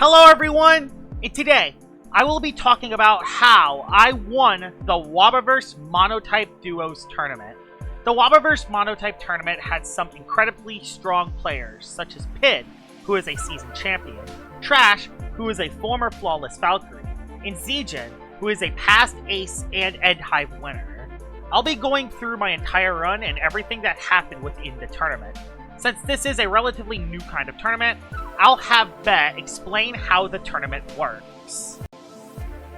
Hello everyone, and today I will be talking about how I won the Wabaverse Monotype Duos Tournament. The Wabaverse Monotype Tournament had some incredibly strong players such as Pid, who is a seasoned champion, Trash, who is a former Flawless Valkyrie, and Zegion, who is a past Ace and Endhive winner. I'll be going through my entire run and everything that happened within the tournament. Since this is a relatively new kind of tournament, I'll have Beh explain how the tournament works.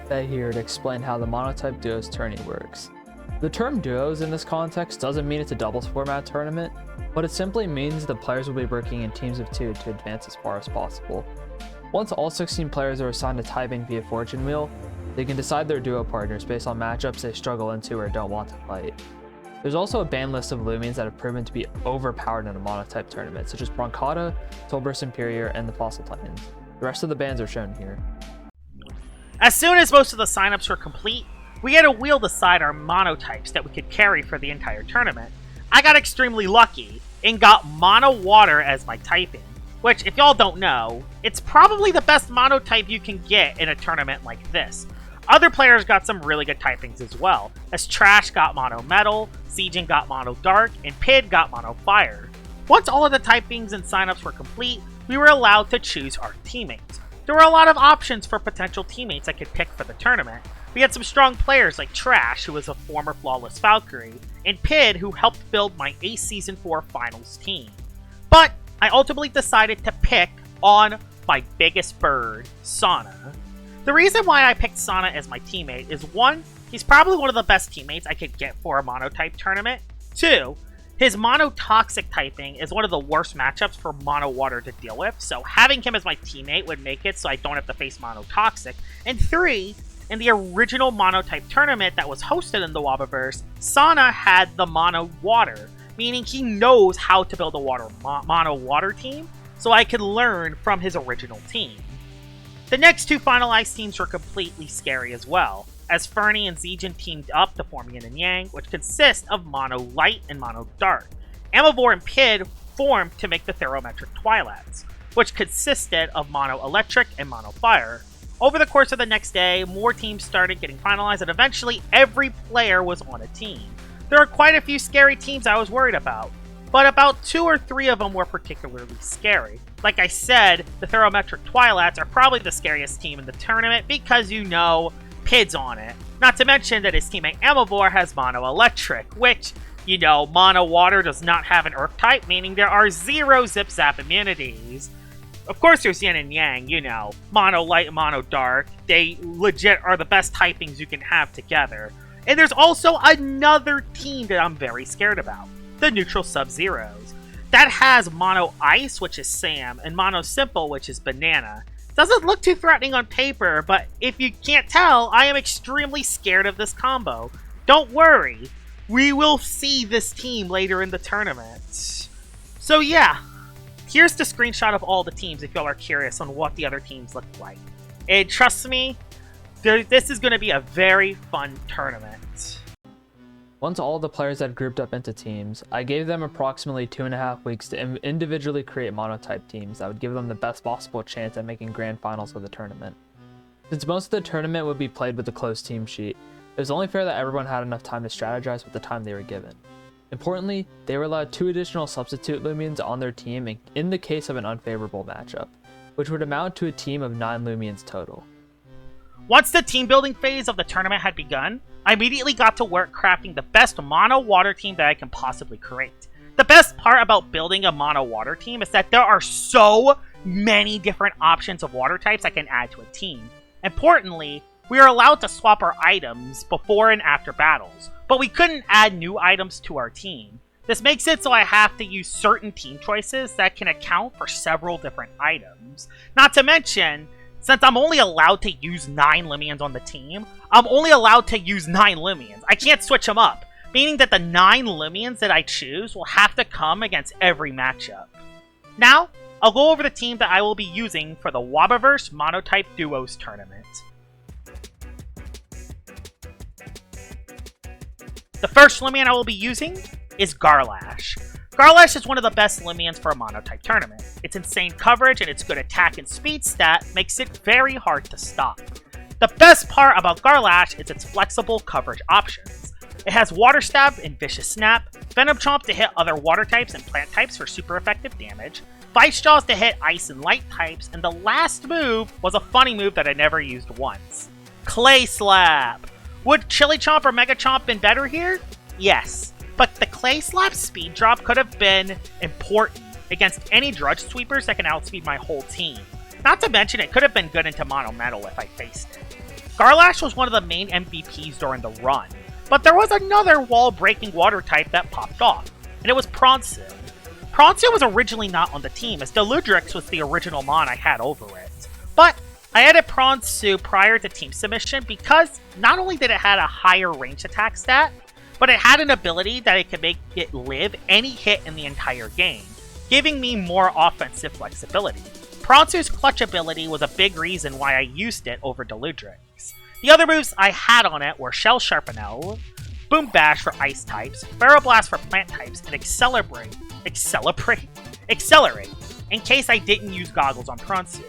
Beh here to explain how the Monotype Duos Tourney works. The term duos in this context doesn't mean it's a doubles format tournament, but it simply means the players will be working in teams of 2 to advance as far as possible. Once all 16 players are assigned a typing via Fortune Wheel, they can decide their duo partners based on matchups they struggle into or don't want to fight. There's also a ban list of Loomians that have proven to be overpowered in a monotype tournament, such as Broncata, Tolbur Superior, and the Fossil Titans. The rest of the bans are shown here. As soon as most of the signups were complete, we had a wheel decide our monotypes that we could carry for the entire tournament. I got extremely lucky and got Mono Water as my typing, which, if y'all don't know, it's probably the best monotype you can get in a tournament like this. Other players got some really good typings as well, as Trash got Mono Metal, Zegion got Mono Dark, and Pid got Mono Fire. Once all of the typings and signups were complete, we were allowed to choose our teammates. There were a lot of options for potential teammates I could pick for the tournament. We had some strong players like Trash, who was a former Flawless Valkyrie, and Pid, who helped build my Ace Season 4 Finals team. But I ultimately decided to pick on my biggest bird, Sana. The reason why I picked Sana as my teammate is 1, he's probably one of the best teammates I could get for a monotype tournament. 2, his mono-toxic typing is one of the worst matchups for mono water to deal with, so having him as my teammate would make it so I don't have to face mono-toxic. And 3, in the original monotype tournament that was hosted in the Wabaverse, Sana had the mono water, meaning he knows how to build a mono water team, so I could learn from his original team. The next 2 finalized teams were completely scary as well, as Ferni and Zegion teamed up to form Yin and Yang, which consist of Mono Light and Mono Dark. Amavor and Pid formed to make the Thermometric Twilights, which consisted of Mono Electric and Mono Fire. Over the course of the next day, more teams started getting finalized, and eventually every player was on a team. There are quite a few scary teams I was worried about, but about 2 or 3 of them were particularly scary. Like I said, the Thermometric Twilights are probably the scariest team in the tournament because you know Pid's on it. Not to mention that his teammate Amavor has Mono Electric, which, you know, Mono Water does not have an Earth type, meaning there are 0 Zip Zap immunities. Of course there's Yin and Yang, you know, Mono Light and Mono Dark. They legit are the best typings you can have together. And there's also another team that I'm very scared about, the Neutral Sub-Zeros. That has Mono Ice, which is Sam, and Mono Simple, which is Banana. Doesn't look too threatening on paper, but if you can't tell, I am extremely scared of this combo. Don't worry, we will see this team later in the tournament. So yeah, here's the screenshot of all the teams if y'all are curious on what the other teams look like. And trust me, this is going to be a very fun tournament. Once all the players had grouped up into teams, I gave them approximately 2.5 weeks to individually create monotype teams that would give them the best possible chance at making grand finals of the tournament. Since most of the tournament would be played with a closed team sheet, it was only fair that everyone had enough time to strategize with the time they were given. Importantly, they were allowed 2 additional substitute Loomians on their team in the case of an unfavorable matchup, which would amount to a team of 9 Loomians total. Once the team building phase of the tournament had begun, I immediately got to work crafting the best mono water team that I can possibly create. The best part about building a mono water team is that there are so many different options of water types I can add to a team. Importantly, we are allowed to swap our items before and after battles, but we couldn't add new items to our team. This makes it so I have to use certain team choices that can account for several different items. Not to mention, since I'm only allowed to use 9 Loomians on the team, I'm only allowed to use 9 Loomians. I can't switch them up, meaning that the 9 Loomians that I choose will have to come against every matchup. Now, I'll go over the team that I will be using for the Wabaverse Monotype Duos Tournament. The first Loomian I will be using is Garlash. Garlash is one of the best Loomians for a Monotype tournament. Its insane coverage and its good attack and speed stat makes it very hard to stop. The best part about Garlash is its flexible coverage options. It has Water Stab and Vicious Snap, Venom Chomp to hit other water types and plant types for super effective damage, Vice Jaws to hit ice and light types, and the last move was a funny move that I never used once. Clay Slap! Would Chili Chomp or Mega Chomp been better here? Yes. But the Clay Slap speed drop could have been important against any Drudge Sweepers that can outspeed my whole team. Not to mention, it could have been good into Mono Metal if I faced it. Garlash was one of the main MVPs during the run, but there was another wall-breaking water type that popped off, and it was Pronsu. Pronsu was originally not on the team, as Deludrix was the original mon I had over it. But I added Pronsu prior to team submission because not only did it have a higher range attack stat, but it had an ability that it could make it live any hit in the entire game, giving me more offensive flexibility. Pronsu's clutch ability was a big reason why I used it over Deludrix. The other moves I had on it were Shell Sharpenel, Boom Bash for ice types, Ferroblast for plant types, and Accelerate, in case I didn't use Goggles on Pronsu.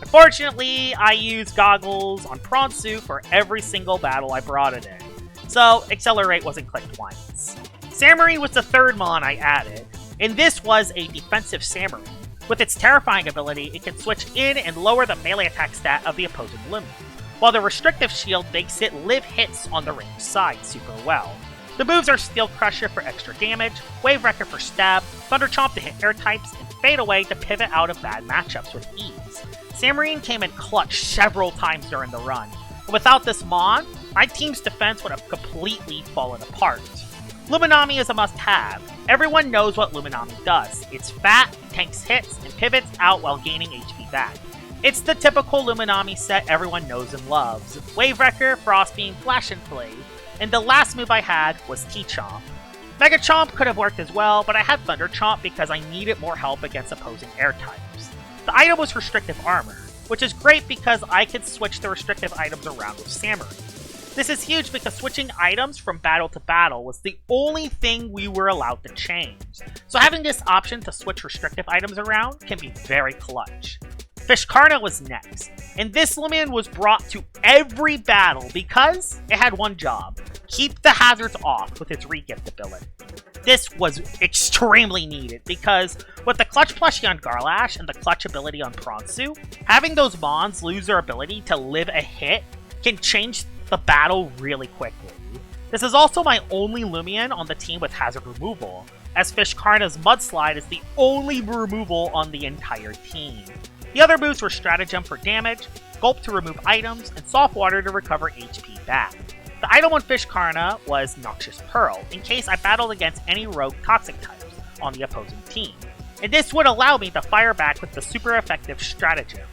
Unfortunately, I used Goggles on Pronsu for every single battle I brought it in, so Accelerate wasn't clicked once. Samarine was the third mon I added, and this was a defensive Samarine. With its terrifying ability, it can switch in and lower the melee attack stat of the opposing Loomian, while the restrictive shield makes it live hits on the ranged side super well. The moves are Steel Crusher for extra damage, Wave Wrecker for stab, Thunder Chomp to hit air types, and Fade Away to pivot out of bad matchups with ease. Samarine came in clutch several times during the run, and without this mon, my team's defense would have completely fallen apart. Luminami is a must-have. Everyone knows what Luminami does. It's fat, tanks hits, and pivots out while gaining HP back. It's the typical Luminami set everyone knows and loves. Wave Wrecker, Frost Beam, Flash and Flame, and the last move I had was T-Chomp. Mega Chomp could have worked as well, but I had Thunder Chomp because I needed more help against opposing air types. The item was Restrictive Armor, which is great because I could switch the restrictive items around with Samarine. This is huge because switching items from battle to battle was the only thing we were allowed to change, so having this option to switch restrictive items around can be very clutch. Fishkarna was next, and this Loomian was brought to every battle because it had one job: keep the hazards off with its regift ability. This was extremely needed because with the clutch plushie on Garlash and the clutch ability on Pronsu, having those mons lose their ability to live a hit can change the battle really quickly. This is also my only Loomian on the team with hazard removal, as Fishkarna's Mudslide is the only removal on the entire team. The other moves were Stratagem for damage, Gulp to remove items, and Soft Water to recover HP back. The item on Fishkarna was Noxious Pearl, in case I battled against any rogue toxic types on the opposing team, and this would allow me to fire back with the super effective Stratagem.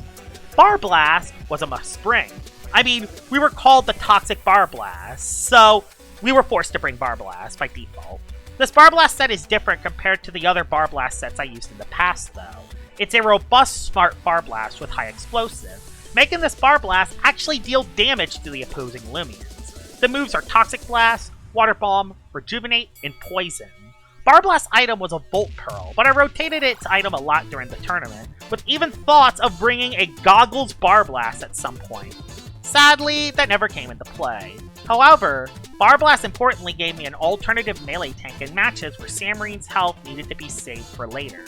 Bar Blast was a must bring. I mean, we were called the Toxic Bar Blast, so we were forced to bring Bar Blast by default. This Bar Blast set is different compared to the other Bar Blast sets I used in the past, though. It's a robust, smart Bar Blast with high explosive, making this Bar Blast actually deal damage to the opposing Loomians. The moves are Toxic Blast, Water Bomb, Rejuvenate, and Poison. Bar Blast item was a Volt Pearl, but I rotated its item a lot during the tournament, with even thoughts of bringing a Goggles Bar Blast at some point. Sadly, that never came into play. However, Bar Blast importantly gave me an alternative melee tank in matches where Samarine's health needed to be saved for later.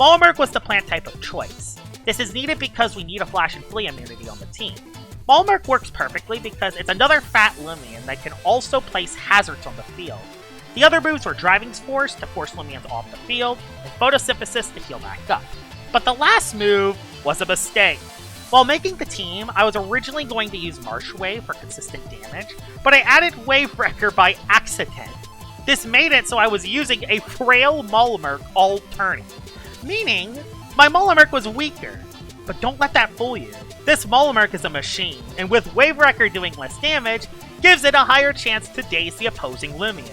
Maulmerc was the plant type of choice. This is needed because we need a Flash and Flea immunity on the team. Maulmerc works perfectly because it's another fat Loomian that can also place hazards on the field. The other moves were Driving Force to force Loomians off the field, and Photosynthesis to heal back up. But the last move was a mistake. While making the team, I was originally going to use Marsh Wave for consistent damage, but I added Wave Wrecker by accident. This made it so I was using a frail Maulmerc all turning, meaning my Maulmerc was weaker. But don't let that fool you. This Maulmerc is a machine, and with Wave Wrecker doing less damage, gives it a higher chance to daze the opposing Loomian.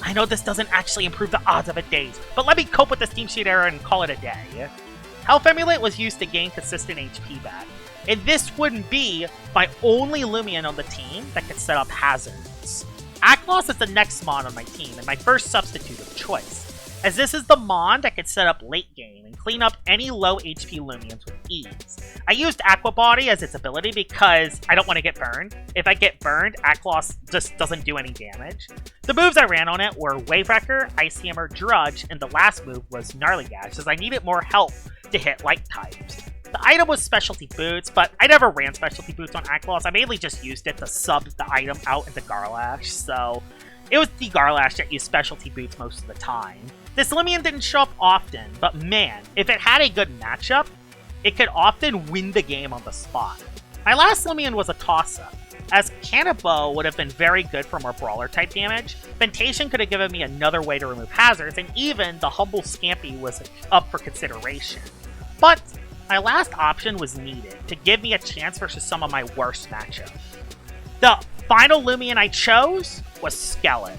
I know this doesn't actually improve the odds of a daze, but let me cope with this team sheet error and call it a day. Health Emulate was used to gain consistent HP back, and this wouldn't be my only Loomian on the team that could set up hazards. Aklos is the next mon on my team and my first substitute of choice. as this is the Mon that can set up late game and clean up any low HP Loomians with ease. I used Aqua Body as its ability because I don't want to get burned. If I get burned, Aqualoss just doesn't do any damage. The moves I ran on it were Wave Wrecker, Ice Hammer, Drudge, and the last move was Gnarly Gash, as I needed more help to hit light types. The item was Specialty Boots, but I never ran Specialty Boots on Aqualoss. I mainly just used it to sub the item out into Garlash, so it was the Garlash that used Specialty Boots most of the time. This Loomian didn't show up often, but man, if it had a good matchup, it could often win the game on the spot. My last Loomian was a toss-up, as Cannonball would have been very good for more Brawler-type damage, Ventation could have given me another way to remove hazards, and even the Humble Scampy was up for consideration. But my last option was needed to give me a chance versus some of my worst matchups. The final Loomian I chose was Skellig.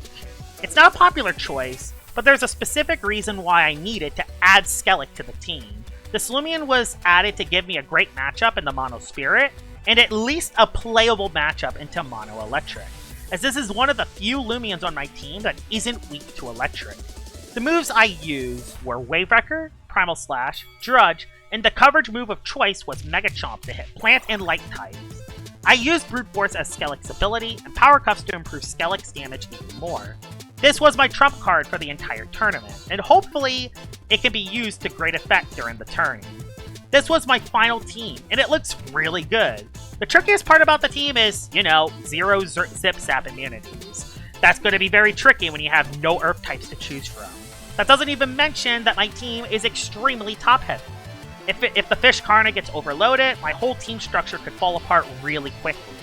It's not a popular choice, but there's a specific reason why I needed to add Skellig to the team. This Loomian was added to give me a great matchup in the Mono Spirit, and at least a playable matchup into Mono Electric, as this is one of the few Loomians on my team that isn't weak to Electric. The moves I used were Wave Wrecker, Primal Slash, Drudge, and the coverage move of choice was Mega Chomp to hit Plant and Light types. I used Brute Force as Skellig's ability, and Power Cuffs to improve Skellig's damage even more. This was my trump card for the entire tournament, and hopefully it can be used to great effect during the tourney. This was my final team, and it looks really good. The trickiest part about the team is, 0 Zip Zap immunities. That's going to be very tricky when you have no Earth types to choose from. That doesn't even mention that my team is extremely top-heavy. If the Fish Karna gets overloaded, my whole team structure could fall apart really quickly.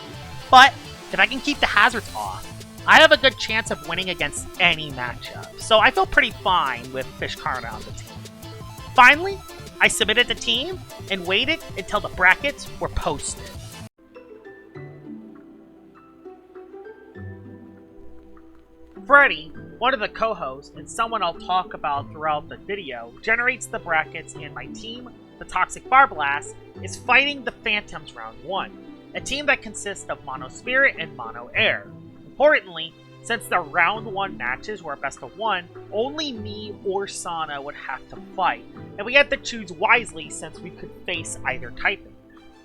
But if I can keep the hazards off, I have a good chance of winning against any matchup, so I feel pretty fine with Fish Karna on the team. Finally, I submitted the team and waited until the brackets were posted. Freddy, one of the co-hosts and someone I'll talk about throughout the video, generates the brackets, and my team, the Toxic Barblast, is fighting the Phantoms round 1, a team that consists of Mono Spirit and Mono Air. Importantly, since the round 1 matches were a best of 1, only me or Sana would have to fight, and we had to choose wisely since we could face either typing.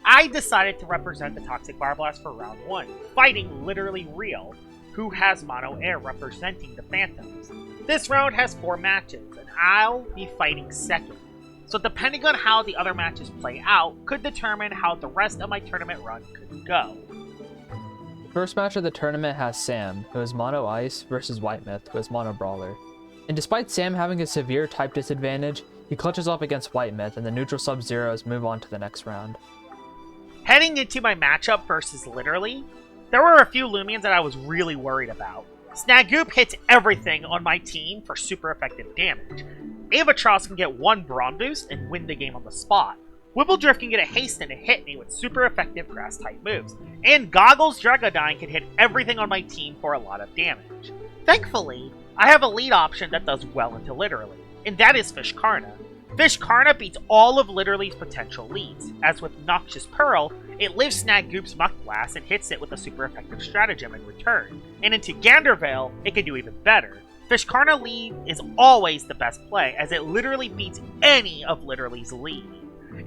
I decided to represent the Toxic Barblast for round 1, fighting Literally Real, who has Mono Air representing the Phantoms. This round has 4 matches, and I'll be fighting second. So depending on how the other matches play out, could determine how the rest of my tournament run could go. First match of the tournament has Sam, who is Mono Ice, versus WhiteMyth, who is Mono Brawler. And despite Sam having a severe type disadvantage, he clutches up against WhiteMyth, and the neutral Sub-Zeros move on to the next round. Heading into my matchup versus Literally, there were a few Loomians that I was really worried about. Snagoop hits everything on my team for super effective damage. Avatros can get 1 Brawn boost and win the game on the spot. Whippledrift can get a hasten to hit me with super effective grass-type moves, and Goggles Dragodine can hit everything on my team for a lot of damage. Thankfully, I have a lead option that does well into Literally, and that is Fish Karna. Fish Karna beats all of Literally's potential leads, as with Noxious Pearl, it lives Snagoop's Muck Blast and hits it with a super effective stratagem in return, and into Gandervale, it can do even better. Fish Karna lead is always the best play, as it literally beats any of Literally's lead.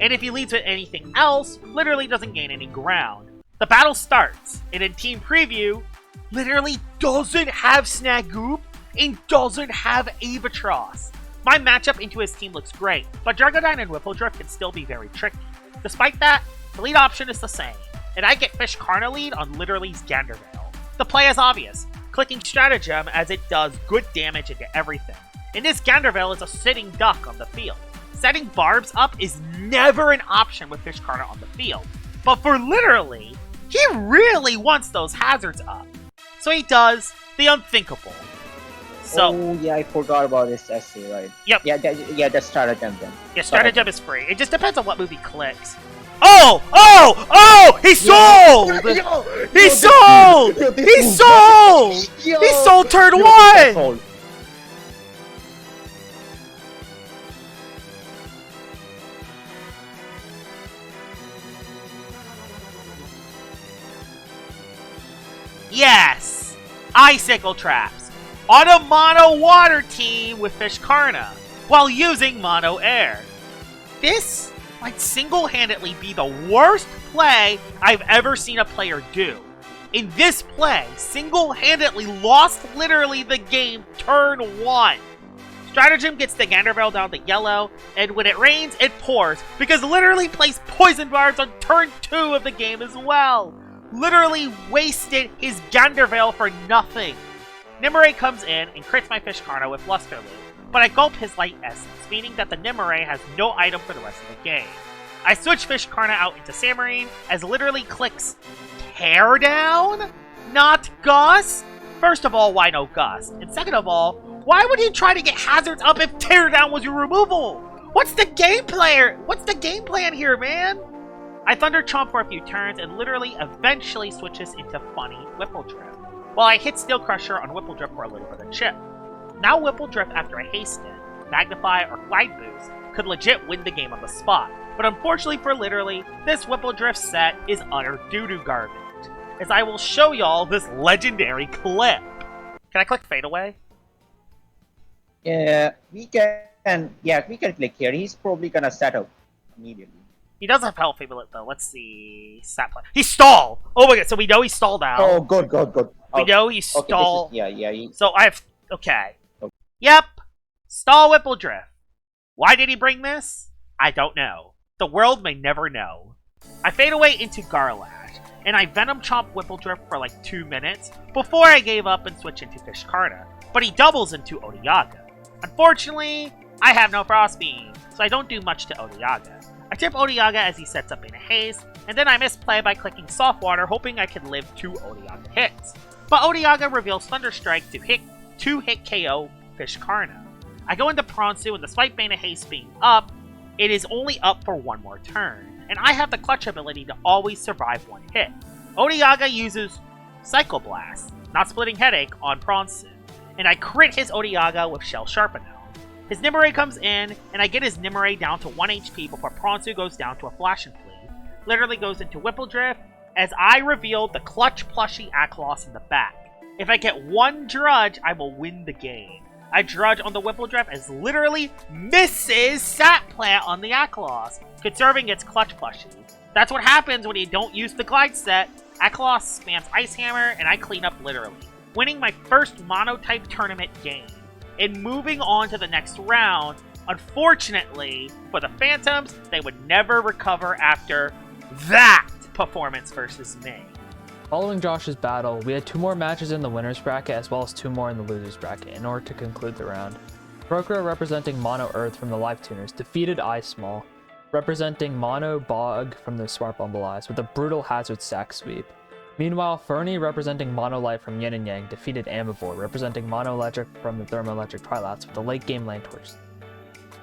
And if he leads with anything else, Literally doesn't gain any ground. The battle starts, and in Team Preview, Literally doesn't have Snagoop and doesn't have Avatros. My matchup into his team looks great, but Dragodine and Whippledrift can still be very tricky. Despite that, the lead option is the same, and I get Fish Karna lead on Literally's Gandervale. The play is obvious, clicking Stratagem as it does good damage into everything, and this Gandervale is a sitting duck on the field. Setting barbs up is never an option with Fish Karna on the field, but for Literally, he really wants those hazards up. So he does the unthinkable. So, oh yeah, I forgot about this essay, right? Yep. Yeah, that's Stratagem then. Yeah, Stratagem is free. It just depends on what move he clicks. Oh! He sold! He sold! He sold! He sold turn 1! Yes! Icicle traps. on a mono water team with Fishkarna while using mono air. This might single-handedly be the worst play I've ever seen a player do. In this play, single-handedly lost literally the game turn 1. Stratagem gets the Ganderville down to yellow, and when it rains, it pours, because literally plays poison barbs on turn 2 of the game as well. Literally wasted his Ganderville for nothing. Nimue comes in and crits my Fishkarna with Lusterloop, but I gulp his Light Essence, meaning that the Nimue has no item for the rest of the game. I switch Fishkarna out into Samarine, as literally clicks Teardown? Not Gust? First of all, why no Gust? And second of all, why would he try to get hazards up if Teardown was your removal? What's the game plan here, man? I Thunder Chomp for a few turns and literally eventually switches into funny Whippledrift, while I hit Steel Crusher on Whippledrift for a little bit of chip. Now Whippledrift after a Hasten, Magnify, or Glide Boost could legit win the game on the spot, but unfortunately for literally, this Whippledrift set is utter doo-doo garbage, as I will show y'all this legendary clip. Can I click Fade Away? Yeah, we can click here. He's probably gonna set up immediately. He does have health ability though. Let's see. Stat plan. He stalled! Oh my god, so we know he stalled out. Oh, good. We know he stalled. Yeah. So I have... Okay. Yep. Stall Whippledrift. Why did he bring this? I don't know. The world may never know. I fade away into Garlash, and I Venom Chomp Whippledrift for like 2 minutes before I gave up and switched into Fishkarna, but he doubles into Odiaga. Unfortunately, I have no Frost Beam, so I don't do much to Odiaga. I tip Odiaga as he sets up in a haste, and then I misplay by clicking Soft Water, hoping I could live 2 Odiaga hits. But Odiaga reveals Thunder Strike to hit 2-hit KO Fishkarna. I go into Pronsu, and despite Bane of Haste being up, it is only up for 1 more turn, and I have the clutch ability to always survive 1 hit. Odiaga uses Psycho Blast, not splitting Headache, on Pronsu, and I crit his Odiaga with Shell Sharpenel. His Nimue comes in, and I get his Nimue down to 1 HP before Pronsu goes down to a Flash and Flee. Literally goes into Whippledrift, as I reveal the clutch plushie Aklos in the back. If I get 1 Drudge, I will win the game. I Drudge on the Whippledrift as literally misses Sat Plant on the Aklos, conserving its clutch plushie. That's what happens when you don't use the Glide set. Aklos spams Ice Hammer, and I clean up literally, winning my first Monotype Tournament game. And moving on to the next round, unfortunately, for the Phantoms, they would never recover after that performance versus me. Following Josh's battle, we had 2 more matches in the winner's bracket as well as 2 more in the loser's bracket in order to conclude the round. Crocoro, representing Mono Earth from the Life Tuners, defeated Eyesmall, representing Mono Bog from the Smart Bumble Eyes, with a brutal hazard stack sweep. Meanwhile, Ferni, representing Mono Light from Yin and Yang, defeated Amavor, representing Mono Electric from the Thermoelectric Trilats, with a late game Lantors.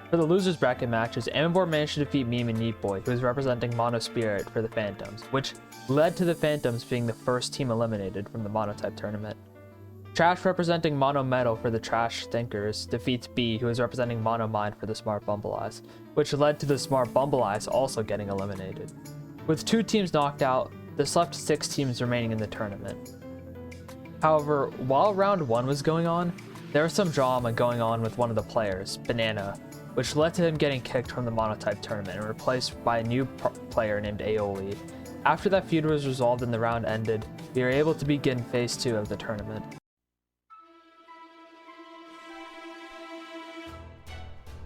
For the losers bracket matches, Amavor managed to defeat MemeandYeet Boy, who is representing Mono Spirit for the Phantoms, which led to the Phantoms being the first team eliminated from the Monotype Tournament. Trash, representing Mono Metal for the Trash Thinkers, defeats B, who is representing Mono Mind for the Smart Bumble Eyes, which led to the Smart Bumble Eyes also getting eliminated. With 2 teams knocked out, this left 6 teams remaining in the tournament. However, while round 1 was going on, there was some drama going on with one of the players, Banana, which led to him getting kicked from the Monotype Tournament and replaced by a new player named Aolyvul. After that feud was resolved and the round ended, we were able to begin phase 2 of the tournament.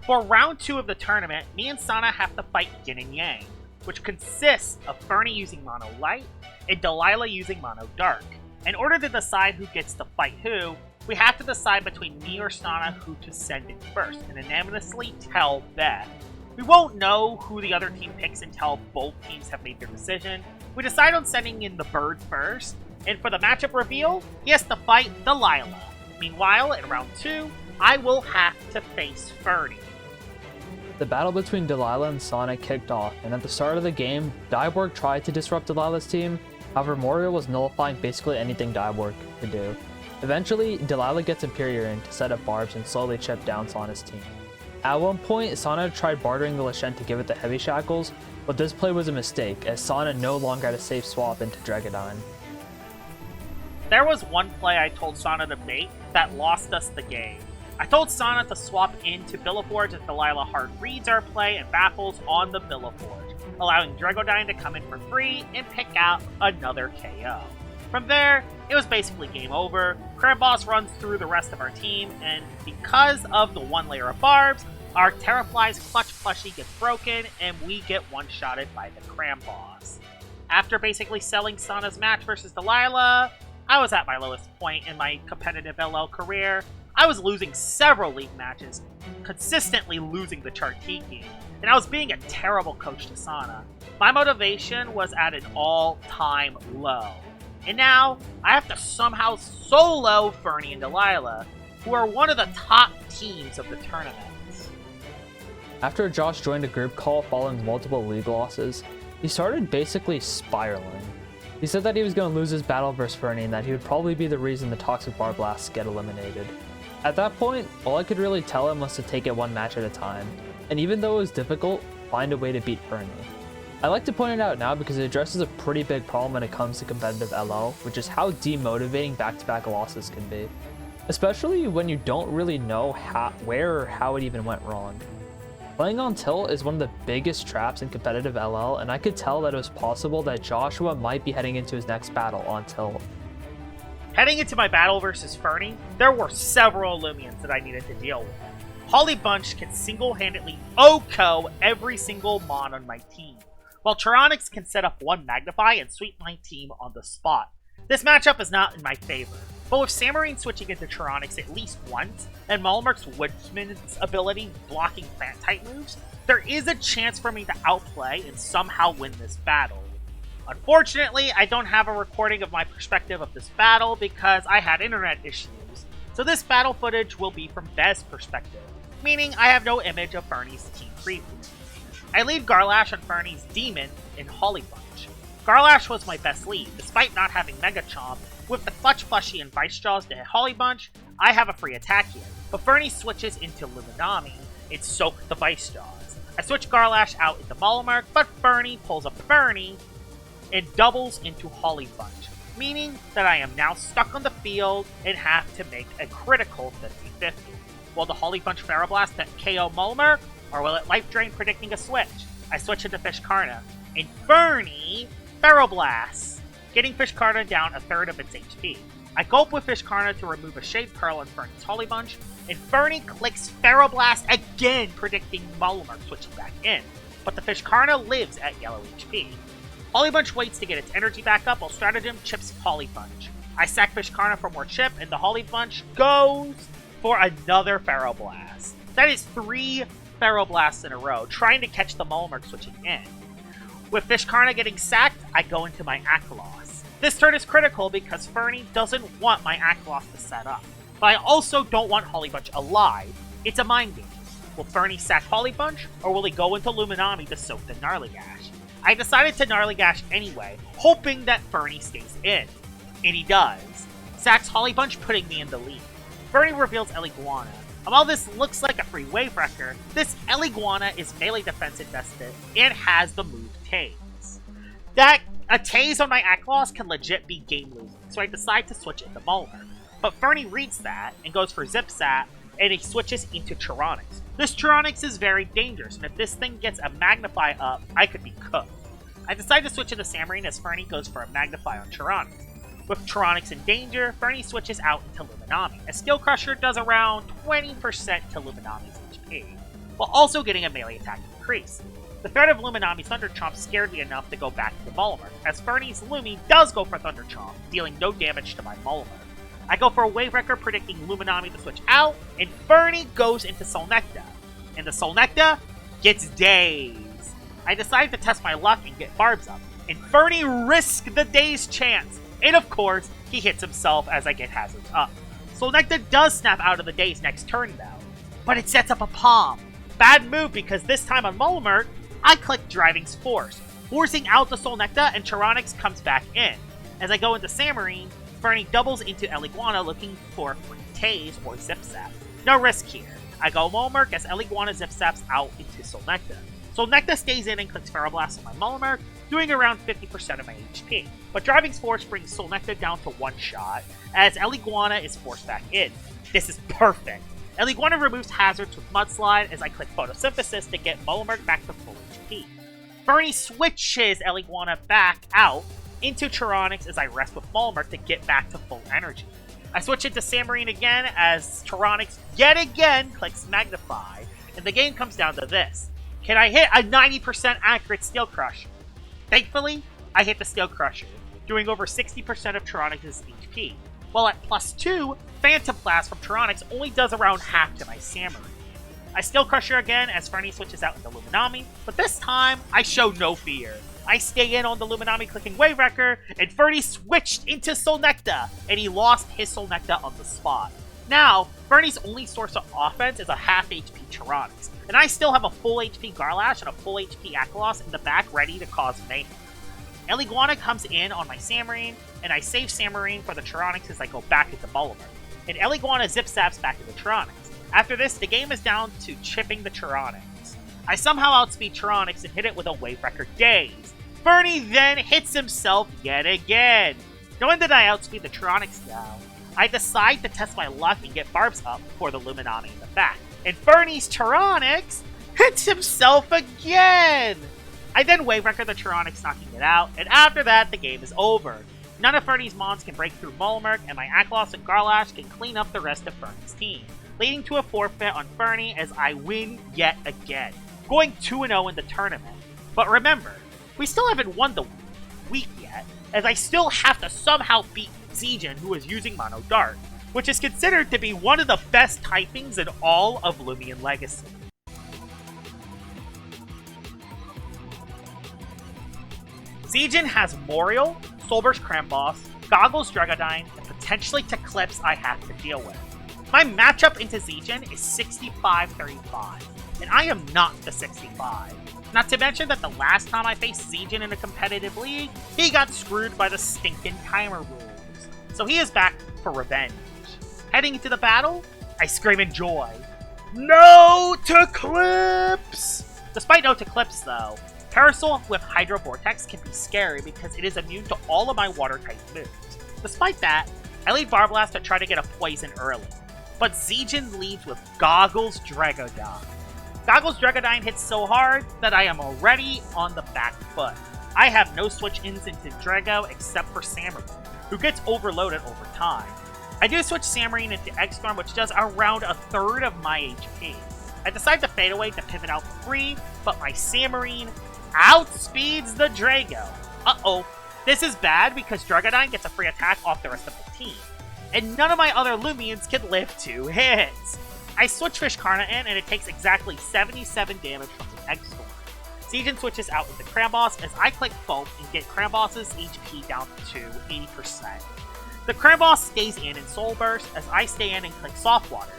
For round 2 of the tournament, me and Sana have to fight Yin and Yang, which consists of Ferni using Mono Light and Delilah using Mono Dark. In order to decide who gets to fight who, we have to decide between me or Sana who to send in first, and unanimously tell Beth. We won't know who the other team picks until both teams have made their decision. We decide on sending in the bird first, and for the matchup reveal, he has to fight Delilah. Meanwhile, in round 2, I will have to face Ferni. The battle between Delilah and Sana kicked off, and at the start of the game, Dyborg tried to disrupt Delilah's team. However, Morio was nullifying basically anything Dyborg could do. Eventually, Delilah gets Imperior in to set up barbs and slowly chip down Sana's team. At one point, Sana tried bartering the Lachette to give it the Heavy Shackles, but this play was a mistake, as Sana no longer had a safe swap into Dregadine. There was one play I told Sana to make that lost us the game. I told Sana to swap into Billaforge as Delilah hard reads our play and baffles on the Billaforge, allowing Dragodyne to come in for free and pick out another KO. From there, it was basically game over. Crab Boss runs through the rest of our team, and because of the one layer of barbs, our Terrafly's clutch plushie gets broken, and we get one-shotted by the Crab Boss. After basically selling Sana's match versus Delilah, I was at my lowest point in my competitive LL career. I was losing several league matches, consistently losing the Chartiki, and I was being a terrible coach to Sana. My motivation was at an all-time low. And now, I have to somehow solo Ferni and Delilah, who are one of the top teams of the tournament. After Josh joined a group call following multiple league losses, he started basically spiraling. He said that he was going to lose his battle versus Ferni and that he would probably be the reason the Toxic Bar Blasts get eliminated. At that point, all I could really tell him was to take it one match at a time, and even though it was difficult, find a way to beat Ferni. I like to point it out now because it addresses a pretty big problem when it comes to competitive LO, which is how demotivating back-to-back losses can be. Especially when you don't really know where or how it even went wrong. Playing on tilt is one of the biggest traps in competitive LL, and I could tell that it was possible that Joshua might be heading into his next battle on tilt. Heading into my battle versus Ferni, there were several Loomians that I needed to deal with. Holly Bunch can single-handedly OHKO every single mon on my team, while Tyranix can set up one Magnify and sweep my team on the spot. This matchup is not in my favor, but with Samarine switching into Tyranix at least once, and Malmerk's Woodsman's ability blocking plant-type moves, there is a chance for me to outplay and somehow win this battle. Unfortunately, I don't have a recording of my perspective of this battle because I had internet issues, so this battle footage will be from Bez's perspective, meaning I have no image of Ferni's team preview. I lead Garlash on Ferni's Demon in Holly Bunch. Garlash was my best lead, despite not having Mega Chomp. With the Clutch Plushie and Vice Jaws to hit Holly Bunch, I have a free attack here, but Ferni switches into Luminami and soak the Vice Jaws. I switch Garlash out into Malmark, but Ferni pulls up Ferni and doubles into Holly Bunch, meaning that I am now stuck on the field and have to make a critical 50-50. Will the Holly Bunch Ferroblast that KO Malmark, or will it Life Drain predicting a switch? I switch into Fishkarna, and Ferni Ferroblast, getting Fishkarna down a third of its HP. I gulp with Fishkarna to remove a Shade Pearl on Ferni's Holly Bunch, and Ferni clicks Ferroblast again, predicting Malmark switching back in, but the Fishkarna lives at yellow HP. Holly Bunch waits to get its energy back up while Stratagem chips Holly Bunch. I sack Fishkarna for more chip, and the Holly Bunch goes for another Ferroblast. That is 3 Ferroblasts in a row, trying to catch the Malmark switching in. With Fishkarna getting sacked, I go into my Akalos. This turn is critical because Ferni doesn't want my Akalos to set up, but I also don't want Holly Bunch alive. It's a mind game. Will Ferni sack Holly Bunch, or will he go into Luminami to soak the Gnarlygash? I decided to Gnarlygash anyway, hoping that Ferni stays in. And he does. Sacks Holly Bunch, putting me in the lead. Ferni reveals Eliguana. And while this looks like a free wave wrecker, this Eliguana is melee defense invested and has the move Tase. A Tase on my Akalos can legit be game losing, so I decide to switch into Malmark. But Ferni reads that and goes for Zip Zap, and he switches into Tyranix. This Tyranix is very dangerous, and if this thing gets a Magnify up, I could be cooked. I decide to switch into Samarine as Ferni goes for a Magnify on Tyranix. With Tyranix in danger, Ferni switches out into Luminami, as Skill Crusher does around 20% to Luminami's HP, while also getting a melee attack increase. The threat of Luminami's Thunder Chomp scared me enough to go back to Malmark, as Ferni's Lumi does go for Thunder Chomp, dealing no damage to my Malmark. I go for a Wave Wrecker predicting Luminami to switch out, and Ferni goes into Solnecta. And the Solnecta gets Daze. I decide to test my luck and get Barbs up, and Ferni risks the Daze chance, and of course, he hits himself as I get Hazards up. Solnecta does snap out of the Daze next turn though, but it sets up a Palm. Bad move because this time on Malmark, I click Driving's Force, forcing out the Solnecta, and Tyranix comes back in. As I go into Samarine, Ferni doubles into Eliguana looking for free Tase or Zip Zap. No risk here. I go Malmark as Eliguana Zip Zaps out into Solnecta. Solnecta stays in and clicks Ferroblast on my Malmark, doing around 50% of my HP. But Driving Force brings Solnecta down to 1 shot, as Eliguana is forced back in. This is perfect. Eliguana removes hazards with Mudslide as I click Photosynthesis to get Molark back to full HP. Ferni switches Eliguana back out into Tyranix as I rest with Molark to get back to full energy. I switch into Samarine again as Tyranix yet again clicks Magnify, and the game comes down to this. Can I hit a 90% accurate Steel Crusher? Thankfully, I hit the Steel Crusher, doing over 60% of Tyranix's HP, while at +2, Phantom Blast from Tyranix only does around half to my Samarine. I Steel Crusher again as Ferni switches out into Luminami, but this time, I show no fear. I stay in on the Luminami clicking Wave Wrecker, and Ferni switched into Solnecta, and he lost his Solnecta on the spot. Now, Ferni's only source of offense is a half HP Tyranix, and I still have a full HP Garlash and a full HP Akalos in the back ready to cause mayhem. Eliguana comes in on my Samarine, and I save Samarine for the Tyranix as I go back into Bumblebee. And Eliguana zip-zaps back into Tyranix. After this, the game is down to chipping the Tyranix. I somehow outspeed Tyranix and hit it with a Wave Wrecker Daze. Ferni then hits himself yet again. Knowing that I outspeed the Tyranix now, I decide to test my luck and get Barbs up for the Luminami in the back. And Ferni's Tyranix hits himself again! I then Wave Wrecker the Tyranix, knocking it out, and after that, the game is over. None of Ferni's mons can break through Molark, and my Akalos and Garlash can clean up the rest of Ferni's team, leading to a forfeit on Ferni as I win yet again, going 2-0 in the tournament. But remember, we still haven't won the week yet, as I still have to somehow beat Zegion, who is using Mono Dart, which is considered to be one of the best typings in all of Loomian Legacy. Zegion has Moriel, Soulburst Cramboss, Goggles Dragodine, and potentially Teclipse I have to deal with. My matchup into Zegion is 65-35, and I am not the 65. Not to mention that the last time I faced Zegion in a competitive league, he got screwed by the stinking timer rules. So he is back for revenge. Heading into the battle, I scream in joy. No Teclipse! Despite no Teclipse though, Parasol with Hydro Vortex can be scary because it is immune to all of my water-type moves. Despite that, I lead Barblast to try to get a poison early, but Zegion leads with Goggles Dragodine. Goggles Dragodine hits so hard that I am already on the back foot. I have no switch-ins into Drago except for Samarine, who gets overloaded over time. I do switch Samarine into Eggstorm, which does around a third of my HP. I decide to fade away to pivot out free, but my Samarine outspeeds the Drago. Uh-oh. This is bad because Dragodine gets a free attack off the rest of the team, and none of my other Loomians can live 2 hits. I switch Fishkarna in, and it takes exactly 77 damage from the Eggstorm. Zegion switches out into Cramboss as I click Foam and get Cramboss's HP down to 80%. The Cramboss stays in Soul Burst as I stay in and click Soft Water.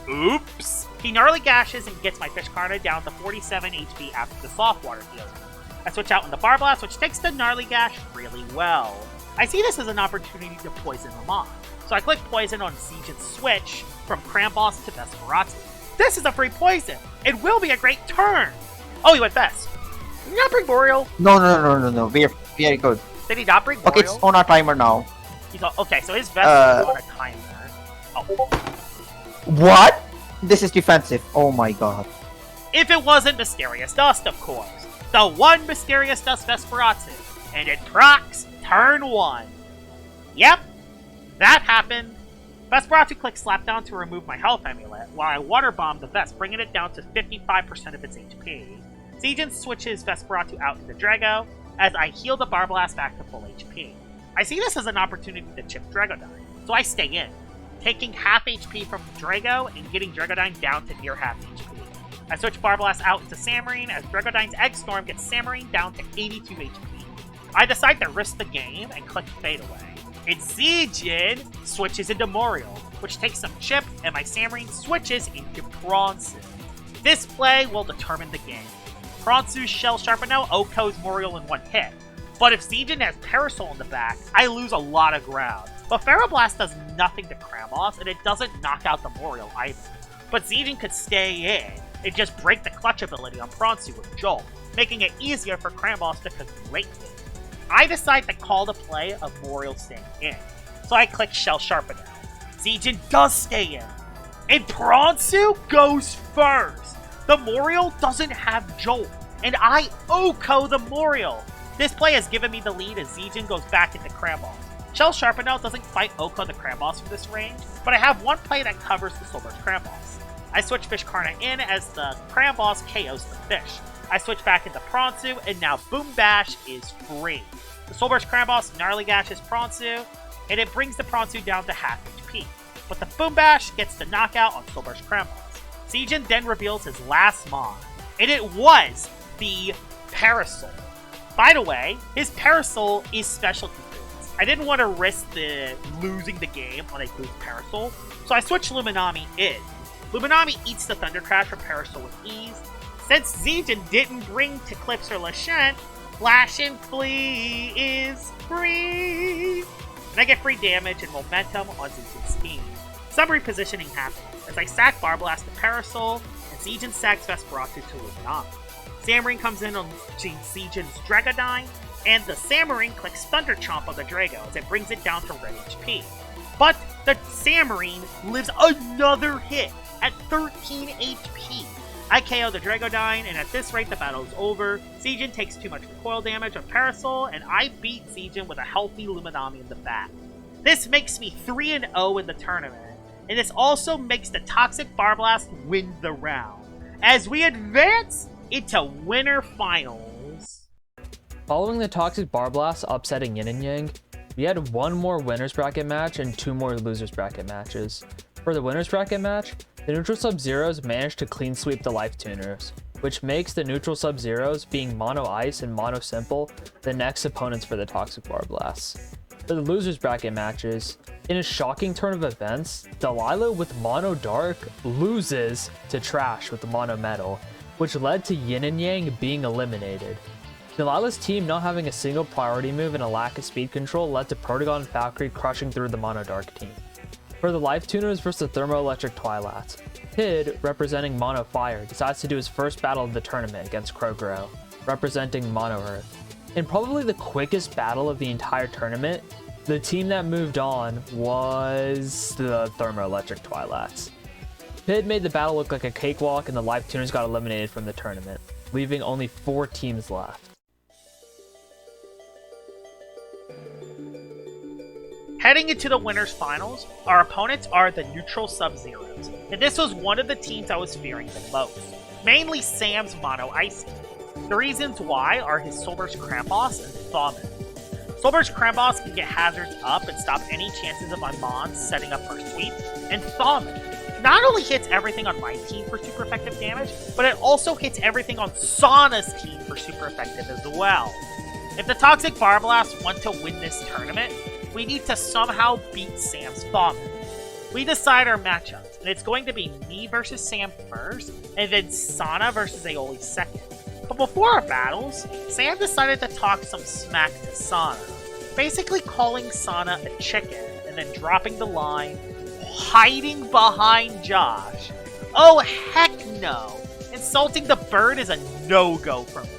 Oops! He Gnarly Gashes and gets my Fishkarna down to 47 HP after the Soft Water heals. I switch out into Barblast, which takes the Gnarly Gash really well. I see this as an opportunity to poison them off, so I click Poison on Zegion's switch from Cramboss to Vesperati. This is a free poison! It will be a great turn! Oh, he went Vest. Did he not bring Boreal? No. Very good. Did he not bring Boreal? Okay, it's on our timer now. Okay, so his Vest is on a timer. Oh. What? This is defensive. Oh my god. If it wasn't Mysterious Dust, of course. The one Mysterious Dust Vesperati. And it procs turn 1. Yep, that happened. Vesperati clicks Slapdown to remove my health amulet, while I Water Bomb the Vest, bringing it down to 55% of its HP. Zegion switches Vesperati out into Drago, as I heal the Barblast back to full HP. I see this as an opportunity to chip Dragodine, so I stay in, taking half HP from Drago and getting Dragodine down to near half HP. I switch Barblast out into Samarine as Dragodine's Eggstorm gets Samarine down to 82 HP. I decide to risk the game and click Fade Away. And Zegion switches into Moriel, which takes some chip, and my Samarine switches into Pronsu. This play will determine the game. Pronsu's Shell Sharpen now OHKOs Moriel in 1 hit, but if Zegion has Parasol in the back, I lose a lot of ground. But Ferroblast does nothing to Cramboss, and it doesn't knock out the Moriel either. But Zegion could stay in, and just break the clutch ability on Pronsu with Jolt, making it easier for Crambos to cook late game. I decide to call the play of Moriel staying in, so I click Shell Sharpen Out. Zegion does stay in, and Pronsu goes first! The Moriel doesn't have Jolt, and I OHKO the Moriel! This play has given me the lead as Zegion goes back into Crambos. Shell Sharpen Out doesn't quite OHKO the Crambos from this range, but I have one play that covers the Soulburst Crambos. I switch Fish Karna in as the Crambos KOs the fish. I switch back into Pronsu, and now Boom Bash is free. The Soulburst Crambos Gnarly Gashes Pronsu, and it brings the Pronsu down to half HP. But the Boom Bash gets the knockout on Soulburst Crambos. Zegion then reveals his last mon, and it was the Parasol. By the way, his Parasol is specialty boots. I didn't want to risk losing the game on a boost Parasol, so I switched Luminami in. Luminami eats the Thunder Crash from Parasol with ease. Since Zegion didn't bring to Clips or Lashent, Flash and Flee is free! And I get free damage and momentum on Zegion's team. Some repositioning happens, as I sack Barblast to Parasol, and Zegion sacks Vesperatu to Luminami. Samarine comes in on Zegion's Dragodyne, and the Samarine clicks Thunder Chomp on the Drago as it brings it down to red HP. But the Samarine lives another hit at 13 HP. I KO the Dragodyne, and at this rate the battle is over. Zegion takes too much recoil damage on Parasol, and I beat Zegion with a healthy Luminami in the back. This makes me 3-0 in the tournament, and this also makes the Toxic Barblast win the round, as we advance into winner finals. Following the Toxic Barblast upsetting Yin and Yang, we had one more winners bracket match and two more losers bracket matches. For the winners bracket match, the neutral Sub-Zeros managed to clean sweep the Life Tuners, which makes the neutral Sub-Zeros, being Mono Ice and Mono Simple, the next opponents for the Toxic Barblasts. For the losers bracket matches, in a shocking turn of events, Delilah with Mono Dark loses to Trash with the Mono Metal, which led to Yin and Yang being eliminated. Delilah's team not having a single priority move and a lack of speed control led to Protagon and Valkyrie crushing through the Mono Dark team. For the Life Tuners versus the Thermoelectric Twilats, Pid, representing Mono Fire, decides to do his first battle of the tournament against Crocoro, representing Mono Earth. In probably the quickest battle of the entire tournament, the team that moved on was the Thermoelectric Twilats. Pid made the battle look like a cakewalk, and the Life Tuners got eliminated from the tournament, leaving only 4 teams left. Heading into the winners finals, our opponents are the neutral Sub-Zeros, and this was one of the teams I was fearing the most, mainly Sam's Mono Ice team. The reasons why are his Soulburst Crambos and Thawmin. Soulburst Crambos can get hazards up and stop any chances of my Mons setting up for a sweep, and Thawmin not only hits everything on my team for super effective damage, but it also hits everything on Sana's team for super effective as well. If the Toxic Barblast want to win this tournament, we need to somehow beat Sam's Thawmin. We decide our matchups, and it's going to be me versus Sam first, and then Sana versus Aolyvul second. But before our battles, Sam decided to talk some smack to Sana, basically calling Sana a chicken, and then dropping the line, hiding behind Josh. Oh heck no! Insulting the bird is a no-go for me.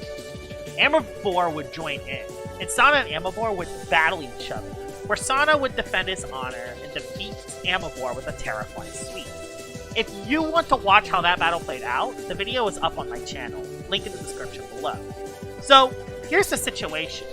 Amavor would join in, and Sana and Amavor would battle each other, where Sana would defend his honor and defeat Amavor with a Terrafly sweep. If you want to watch how that battle played out, the video is up on my channel, link in the description below. So, here's the situation.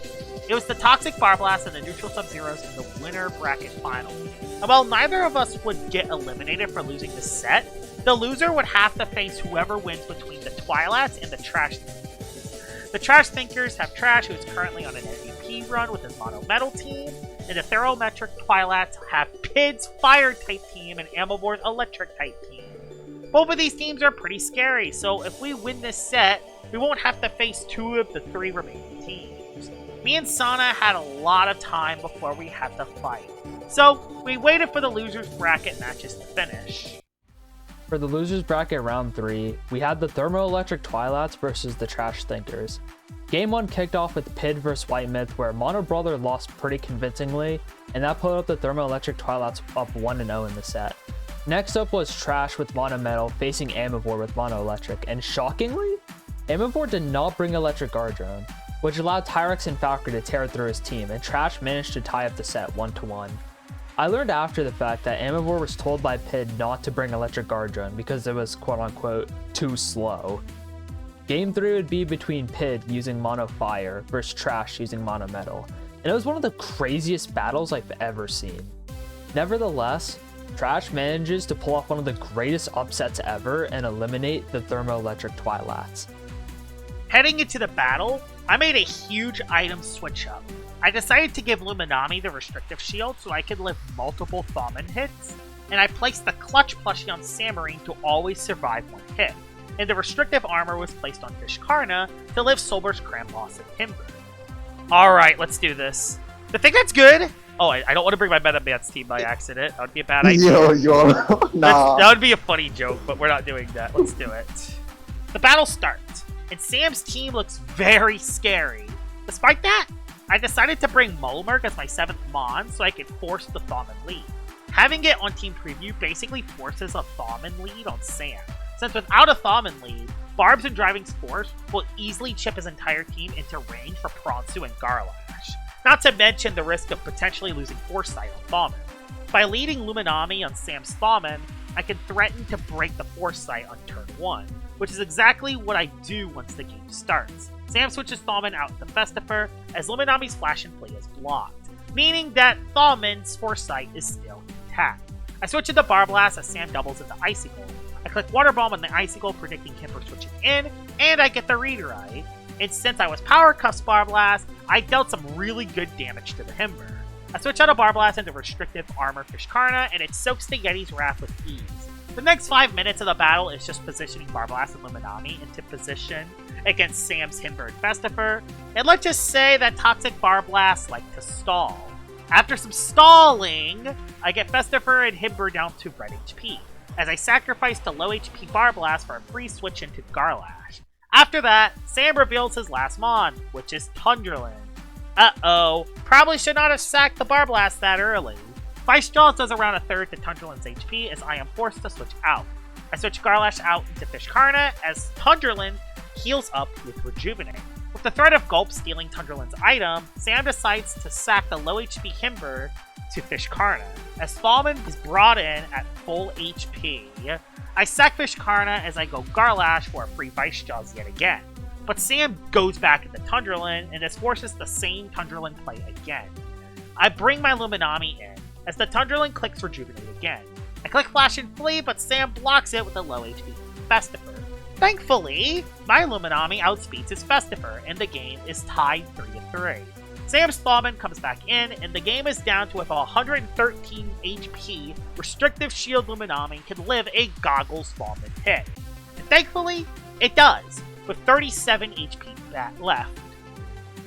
It was the Toxic Barblast and the neutral Sub-Zeros in the winner bracket final. And while neither of us would get eliminated for losing this set, the loser would have to face whoever wins between the Twilats and the Trash Thinkers. The Trash Thinkers have Trash, who is currently on an MVP run with his Mono Metal team, and the Thermoelectric Twilats have Pid's Fire-type team and Amavor's Electric-type team. Both of these teams are pretty scary, so if we win this set, we won't have to face 2 of the 3 remaining teams. Me and Sana had a lot of time before we had to fight, so we waited for the losers bracket matches to finish. For the losers bracket round 3, we had the Thermoelectric Twilats versus the Trash Thinkers. Game 1 kicked off with Pid vs WhiteMyth, where Mono Brother lost pretty convincingly, and that put up the Thermoelectric Twilats up 1-0 in the set. Next up was Trash with Mono Metal facing Amavor with Mono Electric, and shockingly, Amavor did not bring Electric Guard Drone, which allowed Tyrex and Valkyrie to tear through his team, and Trash managed to tie up the set 1-1. I learned after the fact that Amavor was told by PID not to bring Electric Guard Drone because it was quote-unquote too slow. Game 3 would be between PID using Mono Fire versus Trash using Mono Metal, and it was one of the craziest battles I've ever seen. Nevertheless, Trash manages to pull off one of the greatest upsets ever and eliminate the Thermoelectric Twilats. Heading into the battle, I made a huge item switch up. I decided to give Luminami the restrictive shield so I could live multiple Thaumin hits, and I placed the clutch plushie on Samarine to always survive one hit, and the restrictive armor was placed on Fishkarna to live Solber's Krampus and Timber. Alright, let's do this. The thing that's good... Oh, I don't want to bring my MemeandYeet team by accident. That would be a bad idea. Nah. That would be a funny joke, but we're not doing that. Let's do it. The battle starts, and Sam's team looks very scary. Despite that, I decided to bring Mulmerg as my 7th Mon so I could force the Thaumin lead. Having it on Team Preview basically forces a Thaumin lead on Sam, since without a Thaumin lead, Barbs and Driving's Force will easily chip his entire team into range for Pronsu and Garlash. Not to mention the risk of potentially losing Foresight on Thaumin. By leading Luminami on Sam's Thaumin, I can threaten to break the Foresight on turn 1, which is exactly what I do once the game starts. Sam switches Thaumin out to Festifer, as Luminami's Flash and Play is blocked, meaning that Thaumin's Foresight is still intact. I switch into Barblast as Sam doubles into Icicle. I click Water Bomb on the Icicle, predicting him for switching in, and I get the read right. And since I was Power Cuffs Barblast, I dealt some really good damage to the Himber. I switch out of Barblast into Restrictive Armor Fishkarna, and it soaks the Yeti's Wrath with ease. The next 5 minutes of the battle is just positioning Barblast and Luminami into position against Sam's Himber and Festifer, and let's just say that Toxic Barblast like to stall. After some stalling, I get Festifer and Himber down to red HP, as I sacrifice the low HP Barblast for a free switch into Garlash. After that, Sam reveals his last Mon, which is Tundraland. Uh-oh, probably should not have sacked the Barblast that early. Vice Jaws does around a third to Tundraland's HP as I am forced to switch out. I switch Garlash out into Fishkarna as Tundraland heals up with Rejuvenate. With the threat of Gulp stealing Tundraland's item, Sam decides to sack the low HP Himber to Fishkarna, as Thaumin is brought in at full HP. I sack Fishkarna as I go Garlash for a free Vice Jaws yet again, but Sam goes back into Tundraland and this forces the same Tundraland play again. I bring my Luminami in, as the Tundraland clicks Rejuvenate again. I click Flash and Flee, but Sam blocks it with a low HP Festifer. Thankfully, my Luminami outspeeds his Festifer, and the game is tied 3-3. Sam's Thaumin comes back in, and the game is down to if a 113 HP Restrictive Shield Luminami can live a Goggles Thaumin hit. And thankfully, it does, with 37 HP left.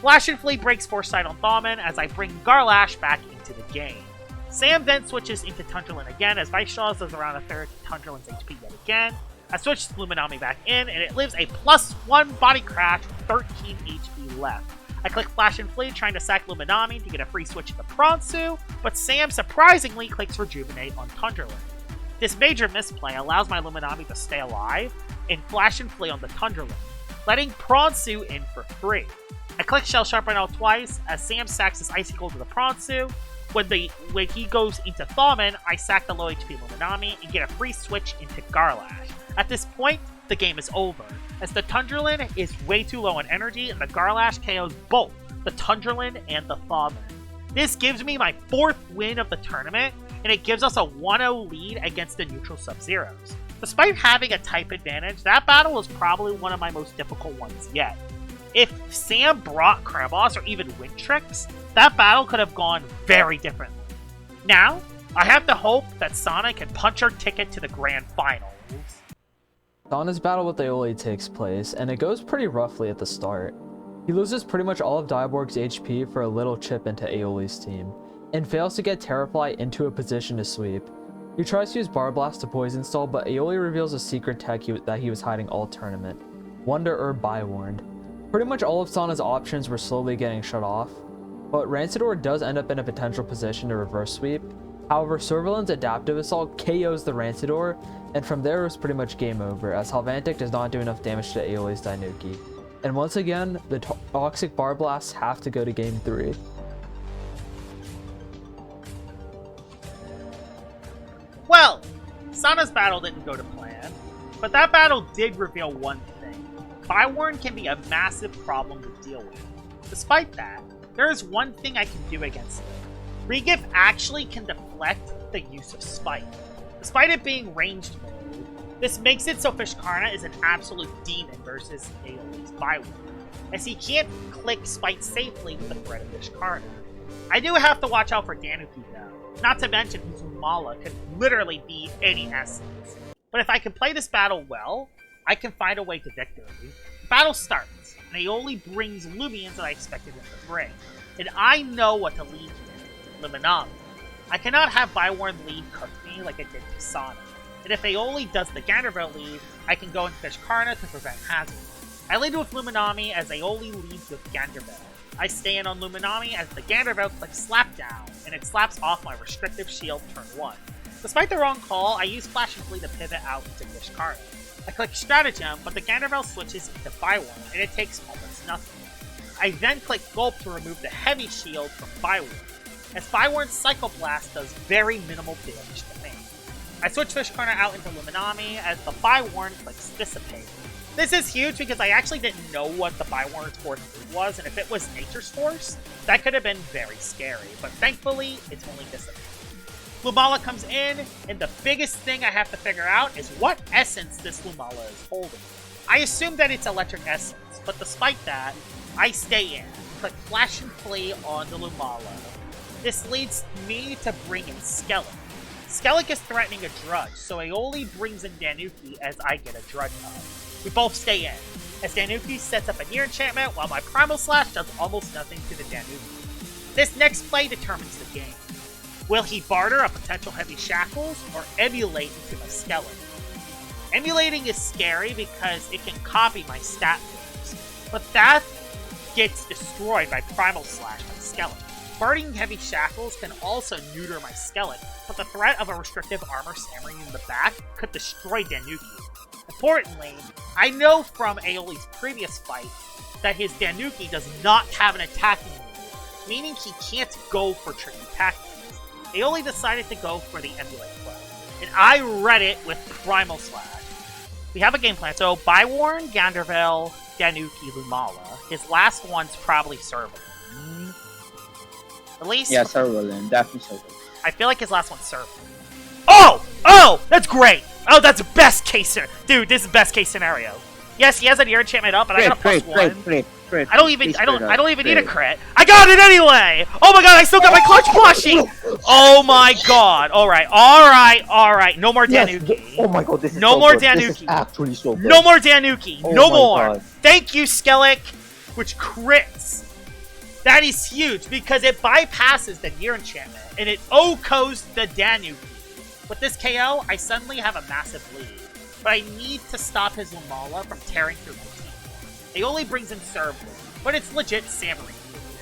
Flash and Flee breaks Foresight on Thaumin as I bring Garlash back into the game. Sam then switches into Tundraland again as Vice Jaws does around a third to Tundraland's HP yet again. I switch Luminami back in, and it lives a +1 body crash with 13 HP left. I click Flash and Flee, trying to sack Luminami to get a free switch into Pronsu, but Sam surprisingly clicks Rejuvenate on Tundraland. This major misplay allows my Luminami to stay alive and Flash and Flee on the Tundraland, letting Pronsu in for free. I click Shell Sharpen out twice as Sam sacks his Icicle to the Pronsu. When he goes into Thaumin, I sack the low HP Luminami and get a free switch into Garlash. At this point, the game is over, as the Tundraland is way too low on energy and the Garlash KOs both the Tundraland and the Thaumin. This gives me my 4th win of the tournament, and it gives us a 1-0 lead against the neutral Sub-Zeros. Despite having a type advantage, that battle was probably one of my most difficult ones yet. If Sam brought Krabos or even Wintrix, that battle could have gone very differently. Now, I have to hope that Sana can punch her ticket to the grand finals. Sana's battle with Aolyvul takes place, and it goes pretty roughly at the start. He loses pretty much all of Diaborg's HP for a little chip into Aolyvul's team, and fails to get Terrafly into a position to sweep. He tries to use Barblast to poison stall, but Aolyvul reveals a secret tech that he was hiding all tournament, Wonder Herb Bywarned. Pretty much all of Sana's options were slowly getting shut off, but Rancidor does end up in a potential position to reverse sweep, However, Servalin's Adaptive Assault KOs the Rancidor, and from there it was pretty much game over, as Halvantic does not do enough damage to Aoly's Dainuki. And once again, the Toxic Bar Blasts have to go to game 3. Well, Sana's battle didn't go to plan, but that battle did reveal one thing. Bywarn can be a massive problem to deal with. Despite that, there is one thing I can do against it. Regif actually can deflect the use of Spite. Despite it being ranged mode, this makes it so Fishkarna is an absolute demon versus Aoly's Bywarn, as he can't click Spite safely with the threat of Fishkarna. I do have to watch out for Dainuki though, not to mention his Lumala could literally be any essence. But if I can play this battle well, I can find a way to victory. The battle starts, and Aoly brings Loomians that I expected him to bring, and I know what to lead with, Luminami. I cannot have Bywarn lead cook me like it did to Sana, and if Aoly does the Ganderville lead, I can go in Fishkarna to prevent hazard. I lead with Luminami as Aoly leads with Ganderville. I stay in on Luminami as the Ganderville clicks Slapdown, and it slaps off my restrictive shield turn 1. Despite the wrong call, I use Flash and Flee to pivot out into Fishkarna. I click Stratagem, but the Ganderville switches into Bywarn, and it takes almost nothing. I then click Gulp to remove the heavy shield from Bywarn, as Bywarn's Psycho Blast does very minimal damage to me. I switch Fishkarna out into Luminami as the Bywarn clicks Dissipate. This is huge because I actually didn't know what the Bywarn's fourth move was, and if it was Nature's Force, that could have been very scary, but thankfully, it's only Dissipate. Lumala comes in, and the biggest thing I have to figure out is what essence this Lumala is holding. I assume that it's Electric Essence, but despite that, I stay in, click Flash and Flee on the Lumala. This leads me to bring in Skellig. Skellig is threatening a Drudge, so Aoly brings in Dainuki as I get a Drudge up. We both stay in, as Dainuki sets up a near enchantment while my Primal Slash does almost nothing to the Dainuki. This next play determines the game. Will he barter a potential Heavy Shackles or emulate into my Skellig? Emulating is scary because it can copy my stat moves, but that gets destroyed by Primal Slash by Skellig. Barting Heavy Shackles can also neuter my Skellig, but the threat of a restrictive armor hammering in the back could destroy Dainuki. Importantly, I know from Aoly's previous fight that his Dainuki does not have an attacking move, meaning he can't go for tricky tactics. Aoly decided to go for the Emulate play, and I read it with Primal Slash. We have a game plan, so Bywarn, Ganderville, Dainuki, Lumala. His last one's probably Servalan. At least... Yeah, Servalan, definitely Servalan. I feel like his last one's Servalan. Oh! Oh! That's great! Oh, that's best case scenario. Dude, this is best case scenario. Yes, he has an ear enchantment up, and I got a +1. I don't even need a crit. I got it anyway! Oh my god, I still got my clutch plushie! Oh my god. Alright. No more Dainuki. Yes. Oh my god, this is no so more good. Dainuki. This is actually so good. No more Dainuki. Oh no my more. God. Thank you, Skellig, which crits. That is huge because it bypasses the near enchantment and it OHKOs the Dainuki. With this KO, I suddenly have a massive lead, but I need to stop his Lumala from tearing through my team. Aoly brings in Servalan, but it's legit Samurai.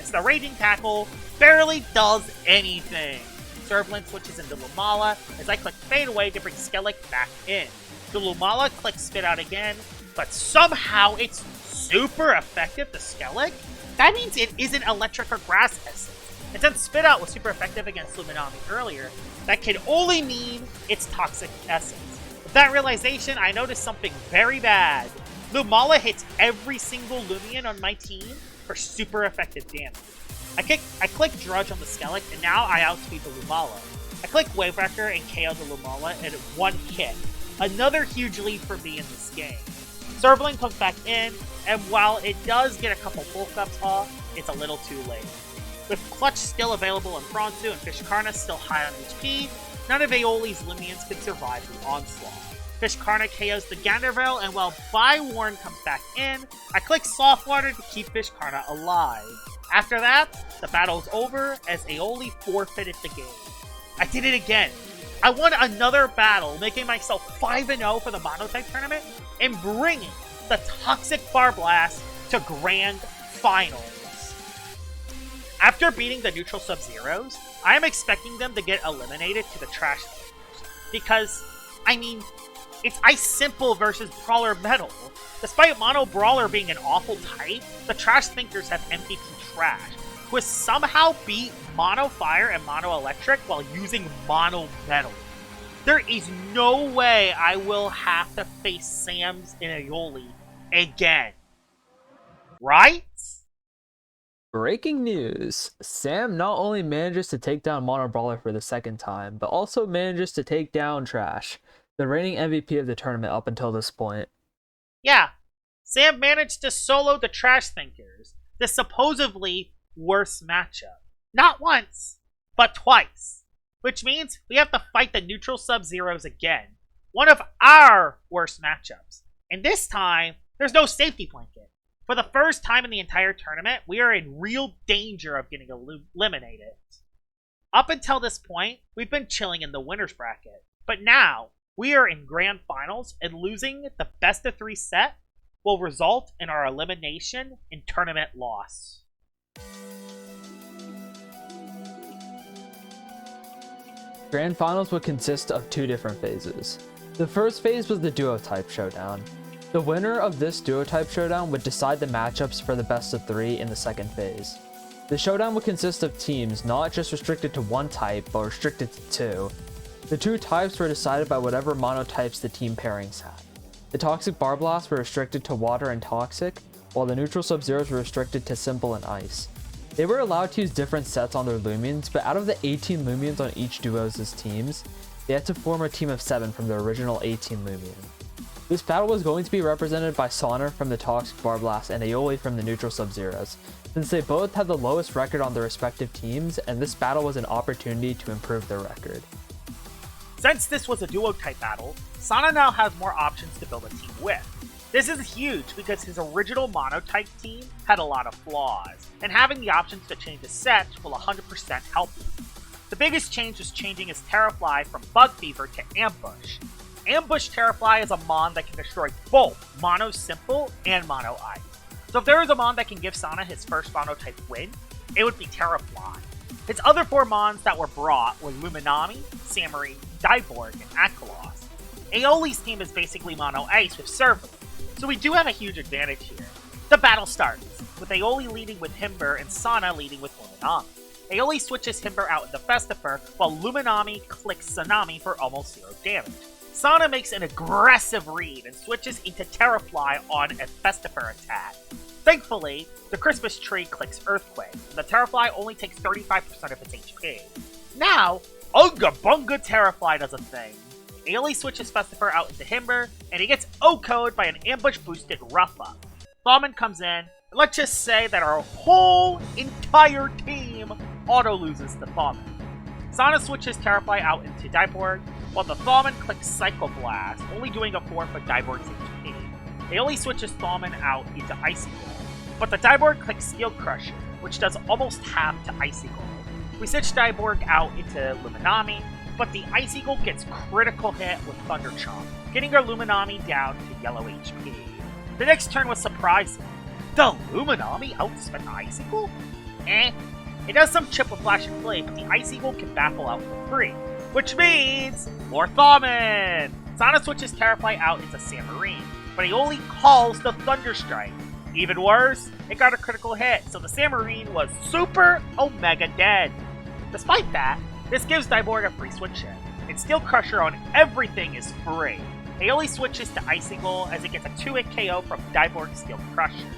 It's the Raging Tackle, barely does anything. Servalan switches into Lumala as I click Fade Away to bring Skellig back in. The Lumala clicks Spit Out again, but somehow it's super effective to Skellig? That means it isn't Electric or Grass Essence. And since Spit Out was super effective against Luminami earlier, that can only mean it's Toxic Essence. With that realization, I noticed something very bad. Lumala hits every single Loomian on my team for super effective damage. I click Drudge on the Skellig, and now I outspeed the Lumala. I click Wavewrecker and KO the Lumala in one hit. Another huge lead for me in this game. Servalan comes back in, and while it does get a couple bulk ups off, it's a little too late. With Clutch still available in Bronzu and Fishkarna still high on HP, none of Aoly's Loomians can survive the onslaught. Fishkarna KOs the Ganderville, and while Bywarn comes back in, I click Softwater to keep Fishkarna alive. After that, the battle's over as Aoly forfeited the game. I did it again. I won another battle, making myself 5-0 for the Monotype Tournament, and bringing the Toxic Bar Blast to Grand Finals. After beating the neutral Sub-Zeros, I am expecting them to get eliminated to the Trash Thinkers. Because, I mean, it's Ice Simple versus Brawler Metal. Despite Mono Brawler being an awful type, the Trash Thinkers have MVP Trash, who has somehow beat Mono Fire and Mono Electric while using Mono Metal. There is no way I will have to face Sam's and Aolyvul again. Right? Breaking news! Sam not only manages to take down Mono Brawler for the second time, but also manages to take down Trash, the reigning MVP of the tournament up until this point. Yeah, Sam managed to solo the Trash Thinkers, the supposedly worst matchup. Not once, but twice. Which means we have to fight the neutral Sub-Zeros again. One of our worst matchups. And this time, there's no safety blanket. For the first time in the entire tournament, we are in real danger of getting eliminated. Up until this point, we've been chilling in the winner's bracket. But now, we are in grand finals, and losing the best of 3 set will result in our elimination and tournament loss. Grand finals would consist of 2 different phases. The first phase was the duo type showdown. The winner of this duo type showdown would decide the matchups for the best of 3 in the second phase. The showdown would consist of teams not just restricted to 1 type, but restricted to 2. The 2 types were decided by whatever monotypes the team pairings had. The Toxic Barblasts were restricted to Water and Toxic, while the neutral Sub-Zeros were restricted to Simple and Ice. They were allowed to use different sets on their Loomians, but out of the 18 Loomians on each duos' teams, they had to form a team of 7 from their original 18 Loomian. This battle was going to be represented by Sana from the Toxic Barblast and Aolyvul from the neutral Sub-Zeros, since they both had the lowest record on their respective teams, and this battle was an opportunity to improve their record. Since this was a duo type battle, Sana now has more options to build a team with. This is huge because his original monotype team had a lot of flaws, and having the options to change his sets will 100% help him. The biggest change was changing his Terrafly from Bug Fever to Ambush. Ambush Terrafly is a mon that can destroy both Mono Simple and Mono Ice. So if there is a mon that can give Sana his first monotype win, it would be Terrafly. His other 4 mons that were brought were Luminami, Samarine, Dyborg, and Akalos. Aoly's team is basically Mono Ice with Serval, so we do have a huge advantage here. The battle starts, with Aoly leading with Himber and Sana leading with Luminami. Aoly switches Himber out into Festifer, while Luminami clicks Tsunami for almost 0 damage. Sana makes an aggressive read and switches into Terrafly on a Festifer attack. Thankfully, the Christmas tree clicks Earthquake, and the Terrafly only takes 35% of its HP. Now, Unga Bunga Terrafly does a thing. Aoly switches Festifer out into Himber, and he gets O-code by an ambush-boosted Rough Up. Thaumin comes in, and let's just say that our whole entire team auto-loses to Thaumin. Sana switches Terrafly out into Dyborg, while the Thaumin clicks Psycho Blast, only doing a 4 for Dyborg's HP. Aoly switches Thaumin out into Icicle, but the Dyborg clicks Steel Crusher, which does almost half to Icicle. We switch Dyborg out into Luminami, but the Icicle gets critical hit with Thunder Chomp, getting our Luminami down to yellow HP. The next turn was surprising. The Luminami outspent the Icicle? It does some chip with Flash and Flame, but the Icicle can baffle out for free, which means more Thaumin! Sana switches Terrafly out into Samarine, but he only calls the Thunder Strike. Even worse, it got a critical hit, so the Samarine was super Omega dead. Despite that, this gives Dyborg a free switch hit, and Steel Crusher on everything is free. Aoly switches to Icicle as it gets a 2-hit KO from Dyborg's Steel Crusher.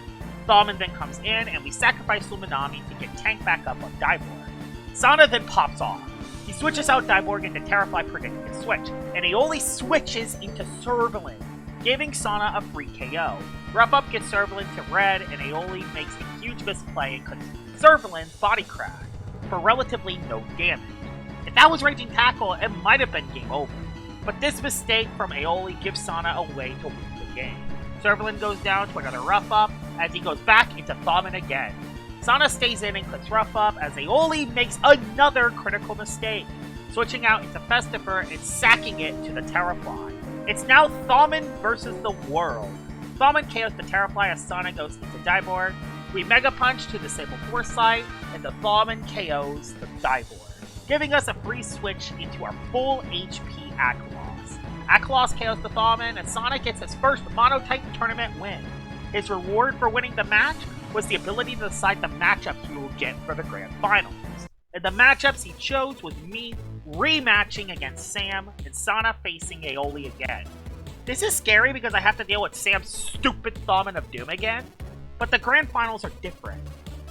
Thaumin then comes in, and we sacrifice Luminami to get tank back up on Dyborg. Sana then pops off. He switches out Dyborg into Terrafly predicting a switch, and Aoly switches into Servalan, giving Sana a free KO. Rough Up gets Servalan to red, and Aoly makes a huge misplay and clicks Servalan's Body Crash for relatively no damage. If that was Raging Tackle, it might have been game over. But this mistake from Aoly gives Sana a way to win the game. Servalan goes down to another Rough Up as he goes back into Thaumin again. Sana stays in and clicks Rough Up as Aoly makes another critical mistake, switching out into Festifer and sacking it to the Terrafly. It's now Thaumin versus the world. Thaumin KOs the Terrafly as Sana goes into Dyborg, We Mega Punch to disable Foresight, and the Thawman KOs the Divor, giving us a free switch into our full HP Aolyvul. Aolyvul KOs the Thawman, and Sonic gets his first Monotype Tournament win. His reward for winning the match was the ability to decide the matchup he will get for the Grand Finals. And the matchups he chose was me rematching against Sam and Sana facing Aolyvul again. This is scary because I have to deal with Sam's stupid Thawman of Doom again, but the Grand Finals are different.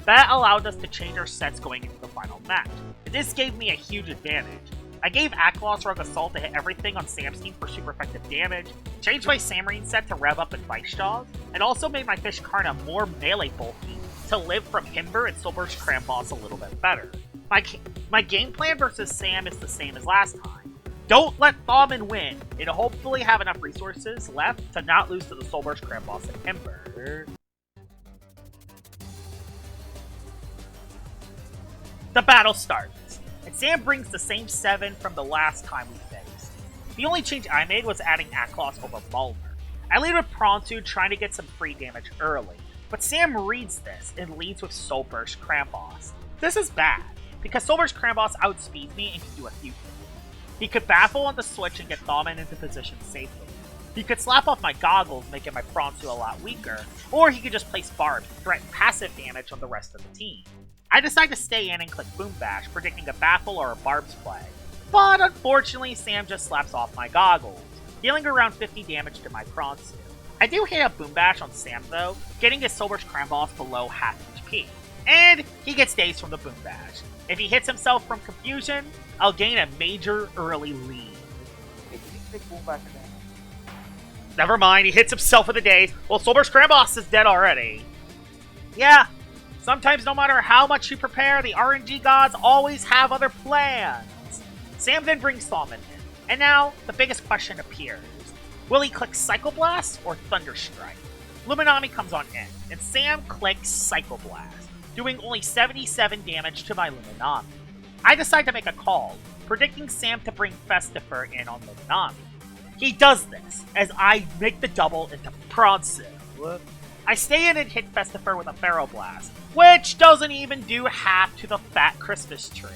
That allowed us to change our sets going into the final match, and this gave me a huge advantage. I gave Aolyvul Rogue Assault to hit everything on Sam's team for super effective damage, changed my Samarine set to rev up in Vice Jaws, and also made my Fish Karna more melee bulky to live from Himber and Soulburst Cramboss a little bit better. My game plan versus Sam is the same as last time. Don't let Thawman win, and hopefully have enough resources left to not lose to the Soulburst Cramboss and Himber. The battle starts, and Sam brings the same 7 from the last time we faced. The only change I made was adding Aolyvul over Mulner. I lead with Pronto trying to get some free damage early, but Sam reads this and leads with Soulburst Cramboss. This is bad, because Soulburst Cramboss outspeeds me and can do a few things. He could baffle on the switch and get Thawman into position safely. He could slap off my goggles, making my Pronto a lot weaker, or he could just place barbs to threaten passive damage on the rest of the team. I decide to stay in and click Boom Bash, predicting a baffle or a barbs play. But unfortunately, Sam just slaps off my goggles, dealing around 50 damage to my Pronto. I do hit a Boom Bash on Sam though, getting his Soulburst Cramboss below half HP. And he gets dazed from the Boom Bash. If he hits himself from confusion, I'll gain a major early lead. Never mind, he hits himself with a daze. Well, Soulburst Cramboss is dead already. Yeah, sometimes no matter how much you prepare, the RNG gods always have other plans. Sam then brings Thawman in, and now the biggest question appears. Will he click Psycho Blast or Thunder Strike? Luminami comes on in, and Sam clicks Psycho Blast, doing only 77 damage to my Luminami. I decide to make a call, predicting Sam to bring Festifer in on Luminami. He does this, as I make the double into Pronto. I stay in and hit Festifer with a Pharaoh Blast, which doesn't even do half to the fat Christmas tree.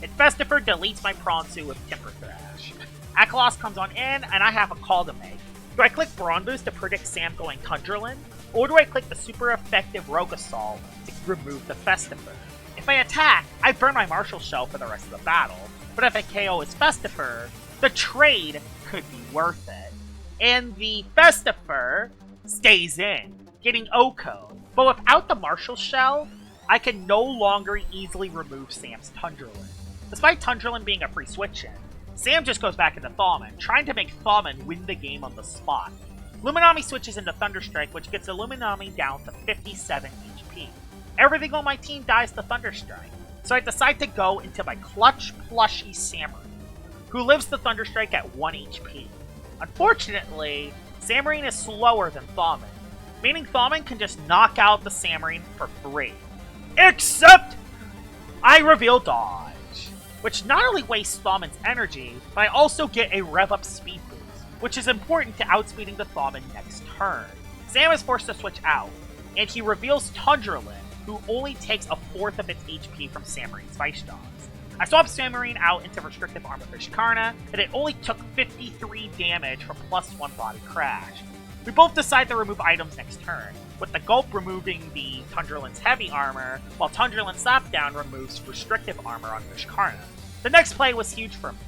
And Festifer deletes my Pronto with Timber Thrash. Aolyvul comes on in, and I have a call to make. Do I click Brawn Boost to predict Sam going Tundrland? Or do I click the super effective Rogue Assault to remove the Festifer? If I attack, I burn my Marshall Shell for the rest of the battle, but if I KO his Festifer, the trade could be worth it. And the Festifer stays in, getting Oko. But without the Marshall Shell, I can no longer easily remove Sam's Tundrland. Despite Tundrland being a free switch-in, Sam just goes back into Thawman, trying to make Thawman win the game on the spot. Luminami switches into Thunderstrike, which gets Illuminami down to 57 HP. Everything on my team dies to Thunderstrike, so I decide to go into my clutch plushy Samarine, who lives to Thunderstrike at 1 HP. Unfortunately, Samarine is slower than Thawman, meaning Thawman can just knock out the Samarine for free. Except I reveal Dodge, which not only wastes Thawman's energy, but I also get a rev up speed boost, which is important to outspeeding the Thawman next turn. Sam is forced to switch out, and he reveals Tundrland, who only takes a fourth of its HP from Samarine's Vice Jaws. I swap Samarine out into Restrictive Armor Fish Karna, and it only took 53 damage from +1 body crash. We both decide to remove items next turn, with the Gulp removing the Tundrland's heavy armor, while Tundrland's Slapdown removes restrictive armor on Fish Karna. The next play was huge for me.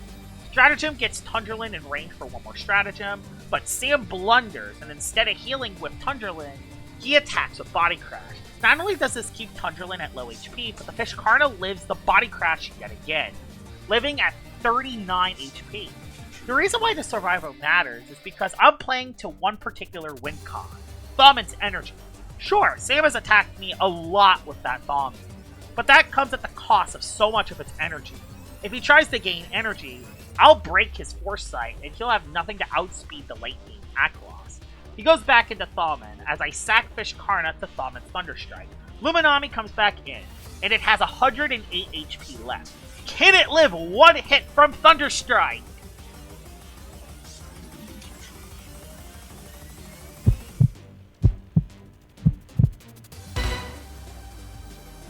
Stratagem gets Tundrland in range for one more stratagem, but Sam blunders, and instead of healing with Tundrland, he attacks with Body Crash. Not only does this keep Tundrland at low HP, but the Fish Karna lives the Body Crash yet again, living at 39 HP. The reason why the survival matters is because I'm playing to one particular win con, Thawman's energy. Sure, Sam has attacked me a lot with that Thawman, but that comes at the cost of so much of its energy. If he tries to gain energy, I'll break his Foresight and he'll have nothing to outspeed the late game Aolyvul. He goes back into Thawman as I sack Fish Karna to Thawman's Thunderstrike. Luminami comes back in, and it has 108 HP left. Can it live one hit from Thunderstrike?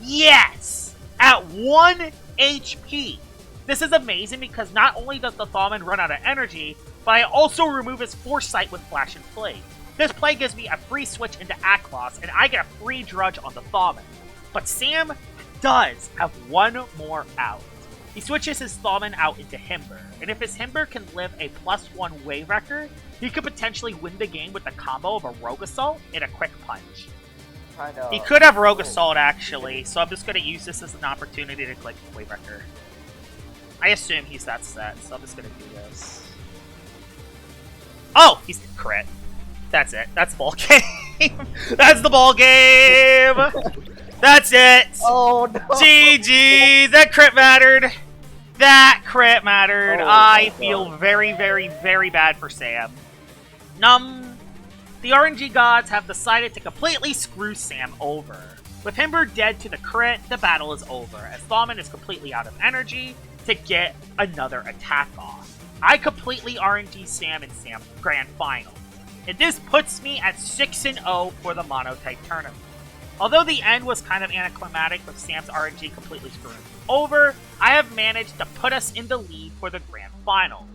Yes! At 1 HP! This is amazing because not only does the Thawman run out of energy, but I also remove his Foresight with Flash and Flame. This play gives me a free switch into Aklos, and I get a free Drudge on the Thawman. But Sam does have one more out. He switches his Thawman out into Himber, and if his Himber can live a +1 wave record, he could potentially win the game with the combo of a Rogue Assault and a Quick Punch. He could have Rogue Assault actually, so I'm just going to use this as an opportunity to click Wave Record. I assume he's that set, so I'm just going to do this. Oh! He's crit. That's it. That's the ball game. That's the ball game! That's it! Oh no! GG! That crit mattered! That crit mattered! I feel very, very, very bad for Sam. The RNG gods have decided to completely screw Sam over. With Himber dead to the crit, the battle is over, as Thawman is completely out of energy to get another attack off. I completely RNG Sam in Sam's Grand Final, and this puts me at 6-0 for the Monotype Tournament. Although the end was kind of anticlimactic with Sam's RNG completely screwing over, I have managed to put us in the lead for the Grand Finals.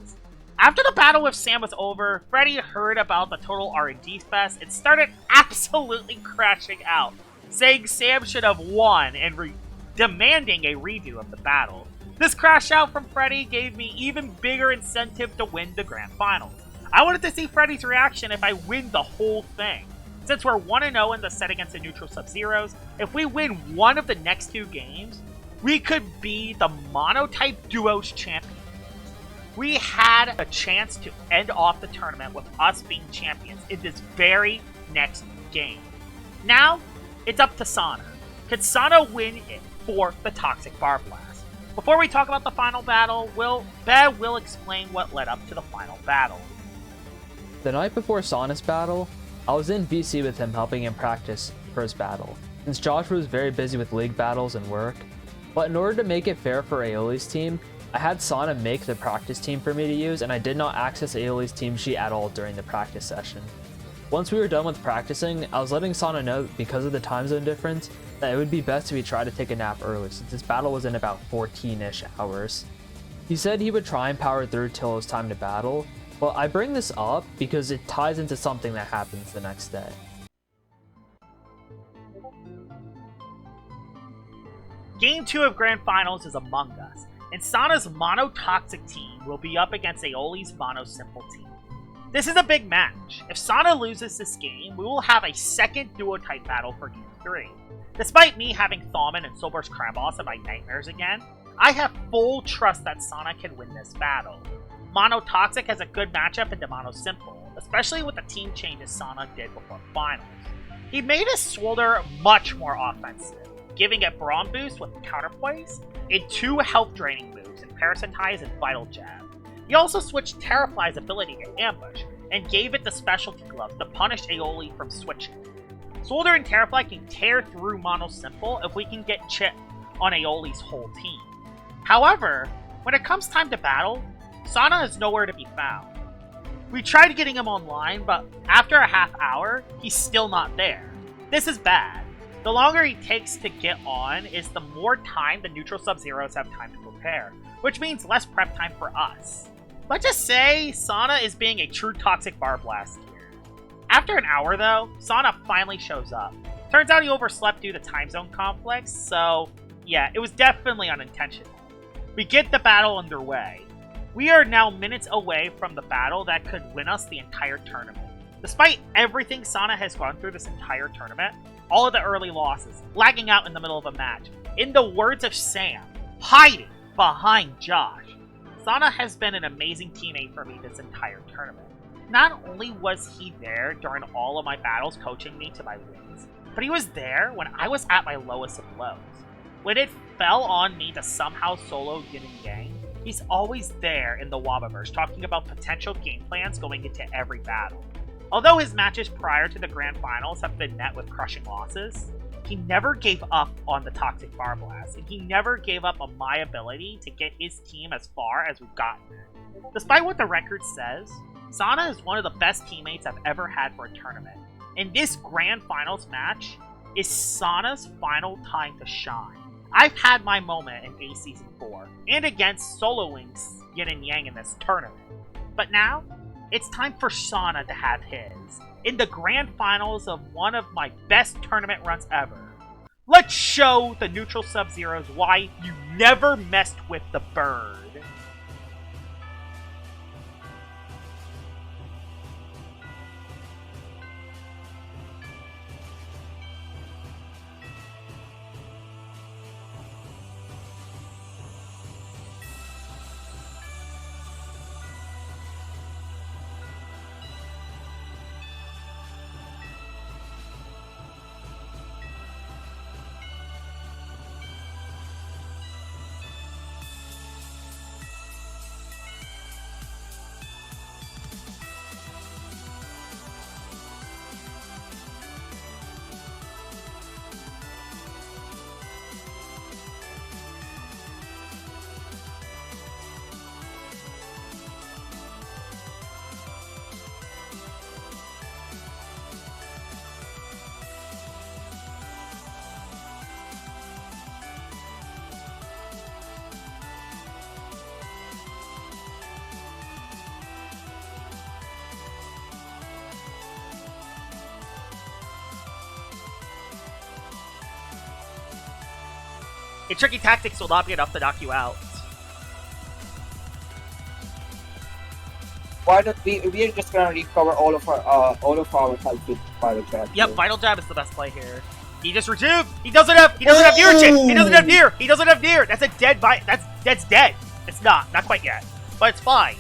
After the battle with Sam was over, Freddy heard about the total RNG fest and started absolutely crashing out, saying Sam should have won and demanding a redo of the battle. This crash out from Freddy gave me even bigger incentive to win the Grand Finals. I wanted to see Freddy's reaction if I win the whole thing. Since we're 1-0 in the set against the neutral Sub-Zeros, if we win one of the next 2 games, we could be the Monotype Duos champion. We had a chance to end off the tournament with us being champions in this very next game. Now, it's up to Sana. Can Sana win it for the Toxic Bar Blast? Before we talk about the final battle, Beh will explain what led up to the final battle. The night before Sana's battle, I was in VC with him helping him practice for his battle, since Josh was very busy with league battles and work. But in order to make it fair for Aoly's team, I had Sana make the practice team for me to use, and I did not access Aoly's team sheet at all during the practice session. Once we were done with practicing, I was letting Sana know that because of the time zone difference, that it would be best if we try to take a nap early, since this battle was in about 14-ish hours. He said he would try and power through till it was time to battle, but I bring this up because it ties into something that happens the next day. Game 2 of Grand Finals is Among Us, and Sana's Mono-Toxic team will be up against Aoly's Mono-Simple team. This is a big match. If Sana loses this game, we will have a second duo-type battle for Game 3. Despite me having Thawman and Soulburst Crabboss in my nightmares again, I have full trust that Sana can win this battle. Mono-Toxic has a good matchup into Mono-Simple, especially with the team changes Sana did before finals. He made his Swolder much more offensive, giving it Brawn Boost with Counterpoise, and 2 health draining moves in Parasitize and Vital Jab. He also switched Terrafly's ability to Ambush, and gave it the Specialty Glove to punish Aoly from switching. Swolder and Terrafly can tear through Mono Simple if we can get Chip on Aoly's whole team. However, when it comes time to battle, Sana is nowhere to be found. We tried getting him online, but after a half hour, he's still not there. This is bad. The longer he takes to get on is the more time the neutral Sub-Zeros have time to prepare, which means less prep time for us. Let's just say Sana is being a true Toxic Bar Blast here. After an hour though, Sana finally shows up. Turns out he overslept due to time zone conflicts, so yeah, it was definitely unintentional. We get the battle underway. We are now minutes away from the battle that could win us the entire tournament. Despite everything Sana has gone through this entire tournament, all of the early losses, lagging out in the middle of a match, in the words of Sam, hiding behind Josh, Sana has been an amazing teammate for me this entire tournament. Not only was he there during all of my battles coaching me to my wins, but he was there when I was at my lowest of lows. When it fell on me to somehow solo Yin and Yang, he's always there in the Wabaverse talking about potential game plans going into every battle. Although his matches prior to the Grand Finals have been met with crushing losses, he never gave up on the Toxic Bar Blast, and he never gave up on my ability to get his team as far as we've gotten. Despite what the record says, Sana is one of the best teammates I've ever had for a tournament. In this Grand Finals match, is Sana's final time to shine. I've had my moment in Ace Season 4, and against soloing Yin and Yang in this tournament. But now, it's time for Sana to have his, in the grand finals of one of my best tournament runs ever. Let's show the neutral Sub-Zeros why you never messed with the bird. A tricky tactics will not be enough to knock you out. Why don't we're just gonna recover all of our health with Vital Jab. Yep, Vital Jab is the best play here. He just rejuve. He doesn't have near chip. He doesn't have near. He doesn't have near. That's a dead that's dead. It's not quite yet. But it's fine.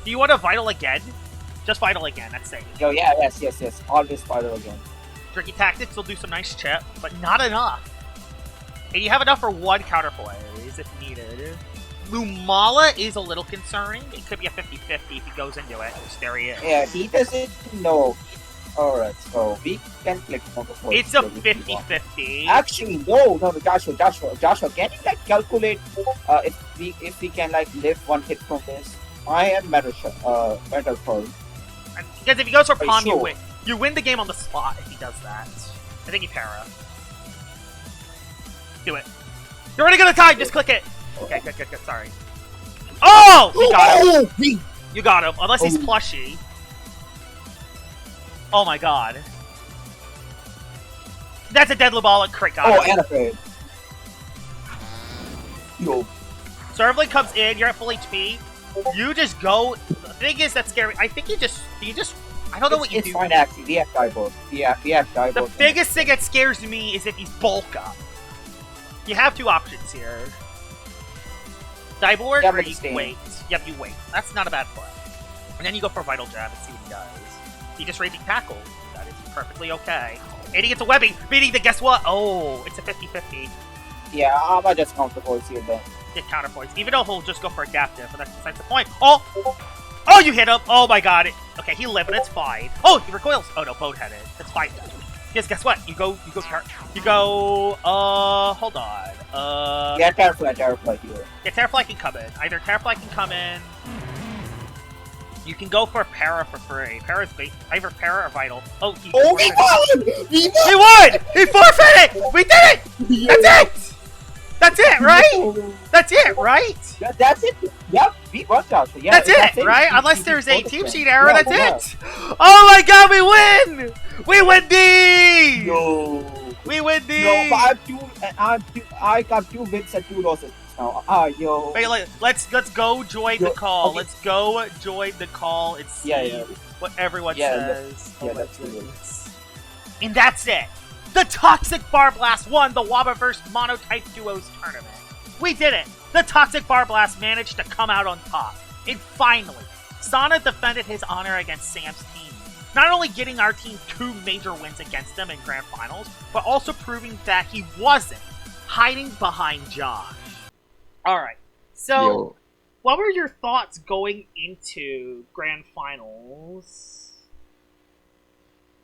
Do you want to Vital again? Just Vital again, that's safe. Yo, yeah, yes. Always Vital again. Tricky tactics will do some nice chip, but not enough. And you have enough for one counterplays if needed. Lumala is a little concerning. It could be a 50-50 if he goes into it. There he is. Yeah, he doesn't know. Alright, so we can click on the force. It's a 50-50. Actually, no, Joshua, can you like calculate if we can like live one hit from this? I am better for. Because if he goes for Palm, sure? you win. You win the game on the spot if he does that. I think he para. Do it. You're running out of time. Just click it. Okay, good. Sorry. Oh! You got him. You got him. Unless he's plushy. Oh my god. That's a dead Lubala crit. Got him. And a fade. Yo. Servling comes in. You're at full HP. You just go. The thing is that's scary. I think you just. I don't know what you do. It's fine, actually. We have die both. We have die both. The biggest thing that scares me is if he's bulk up. You have two options here. Die board or you wait. Yep, you wait. That's not a bad play. And then you go for Vital Jab and see what he does. He just Raging Tackle. That is perfectly okay. And he gets a webbing, meaning that guess what? Oh, it's a 50-50. Yeah, I might just count the points here then. Get counterpoints. Even though he'll just go for Adaptive, but that's besides the point. Oh, you hit him! Oh my god. Okay, he lived, it's fine. Oh, he recoils! Oh no, boat-headed. It's fine. Because guess what? You go, hold on. Yeah, Terrafly here. Yeah, Terrafly can come in. Either Terrafly can come in. You can go for Para for free. Para's bait. Either Para or Vital. Oh, we won! He won! He forfeited! We did it! That's it! That's it, right? That's it, right? That's it. Yep, we won, Joshua. Yeah, that's it, right? Unless there's a team sheet error, that's it. Oh my god, we win! We win D! Yo. We win D! Yo, I got 2 wins and 2 losses now. Yo. Wait, let's go join the call. Okay. Let's go join the call and see what everyone says. That's good. And that's it. The Toxic Bar Blast won the Wabaverse Monotype Duos tournament. We did it! The Toxic Bar Blast managed to come out on top. And finally, Sana defended his honor against Sam's team. Not only getting our team 2 major wins against them in Grand Finals, but also proving that he wasn't hiding behind Josh. Alright, so what were your thoughts going into Grand Finals?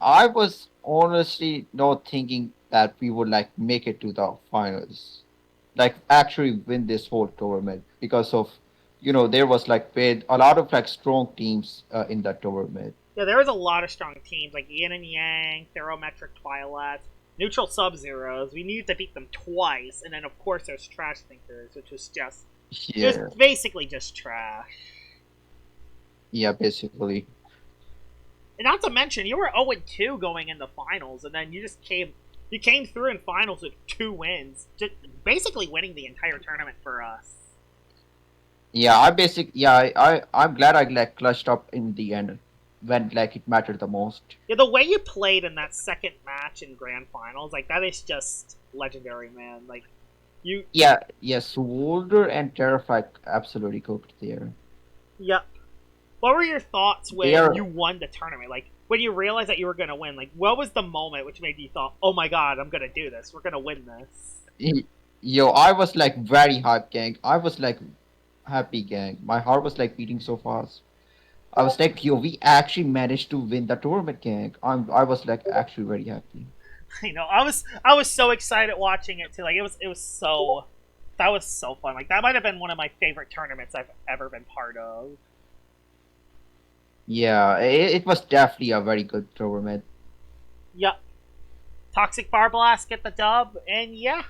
I was honestly not thinking that we would like make it to the finals, like actually win this whole tournament, because of there was like a lot of like strong teams in that tournament. Yeah, there was a lot of strong teams, like Yin and Yang, Therometric Twilights, Neutral Sub-Zeros. We needed to beat them twice, and then of course there's Trash Thinkers, which was just... Yeah. It was basically just trash. Yeah, basically. And not to mention, you were 0-2 going into finals, and then you just came through in finals with 2 wins, just basically winning the entire tournament for us. Yeah, I'm glad I like clutched up in the end when like it mattered the most. Yeah, the way you played in that second match in grand finals, like that is just legendary, man. Like you. Yeah, Swolder and Terrified absolutely cooked there. Yep. What were your thoughts when They are- you won the tournament? Like when you realized that you were gonna win, like what was the moment which made you thought, "Oh my god, I'm gonna do this. We're gonna win this." Yo, I was like very hyped, gang. I was like happy, gang. My heart was like beating so fast. I was like, yo, we actually managed to win the tournament, gang. I was like actually very happy. You know, I was so excited watching it too. Like it was so that was so fun. Like that might have been one of my favorite tournaments I've ever been part of. Yeah, it was definitely a very good tournament. Yep. Toxic Bar Blast get the dub, and yeah.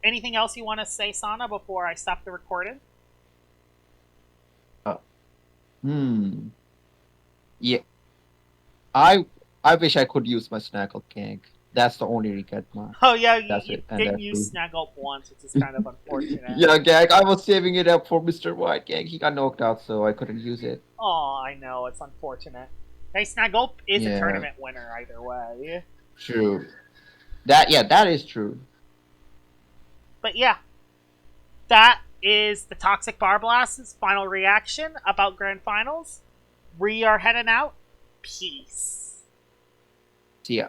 Anything else you want to say, Sana, before I stop the recording? Yeah. I wish I could use my Snaggle, gang. That's the only regret, man. Oh yeah, That's you it, and didn't that's use it. Snaggle once, which is kind of unfortunate. Yeah, gang, I was saving it up for Mr. White, gang. He got knocked out, so I couldn't use it. Oh, I know, it's unfortunate. Hey, Snaggle is a Yeah. tournament winner either way. True. That is true. But yeah, that is the Toxic Bar Blast's final reaction about Grand Finals. We are heading out. Peace. See ya.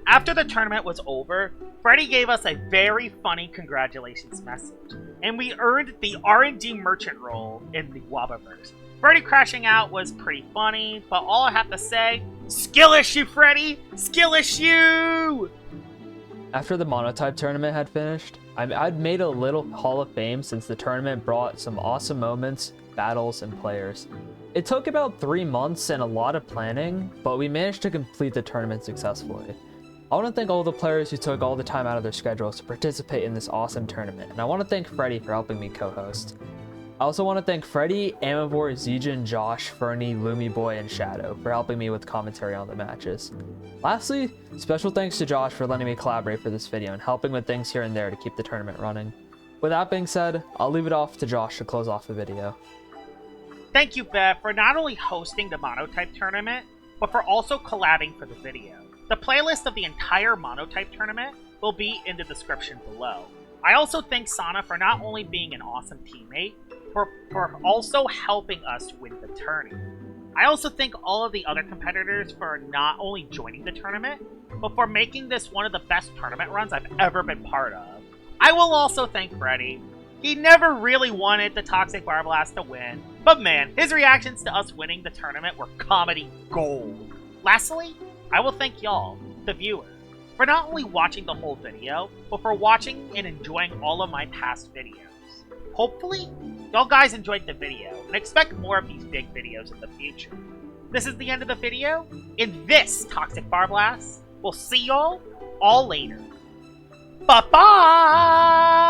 After the tournament was over, Freddy gave us a very funny congratulations message, and we earned the R&D merchant role in the Wabaverse. Freddy crashing out was pretty funny, but all I have to say, skill issue, Freddy! Skill issue! After the Monotype tournament had finished, I'd made a little Hall of Fame since the tournament brought some awesome moments, battles, and players. It took about 3 months and a lot of planning, but we managed to complete the tournament successfully. I want to thank all the players who took all the time out of their schedules to participate in this awesome tournament, and I want to thank Freddy for helping me co-host. I also want to thank Freddy, Amavor, Zegion, Josh, Ferni, Loomiboy, and Shadow for helping me with commentary on the matches. Lastly, special thanks to Josh for letting me collaborate for this video and helping with things here and there to keep the tournament running. With that being said, I'll leave it off to Josh to close off the video. Thank you, Bev, for not only hosting the Monotype tournament, but for also collabing for the video. The playlist of the entire Monotype tournament will be in the description below. I also thank Sana for not only being an awesome teammate, for also helping us win the tourney. I also thank all of the other competitors for not only joining the tournament, but for making this one of the best tournament runs I've ever been part of. I will also thank Freddy. He never really wanted the Toxic Bar Blast to win, but man, his reactions to us winning the tournament were comedy gold. Lastly, I will thank y'all, the viewers, for not only watching the whole video, but for watching and enjoying all of my past videos. Hopefully, y'all guys enjoyed the video, and expect more of these big videos in the future. This is the end of the video, in this Toxic Bar Blast. We'll see y'all all later. Bye-bye!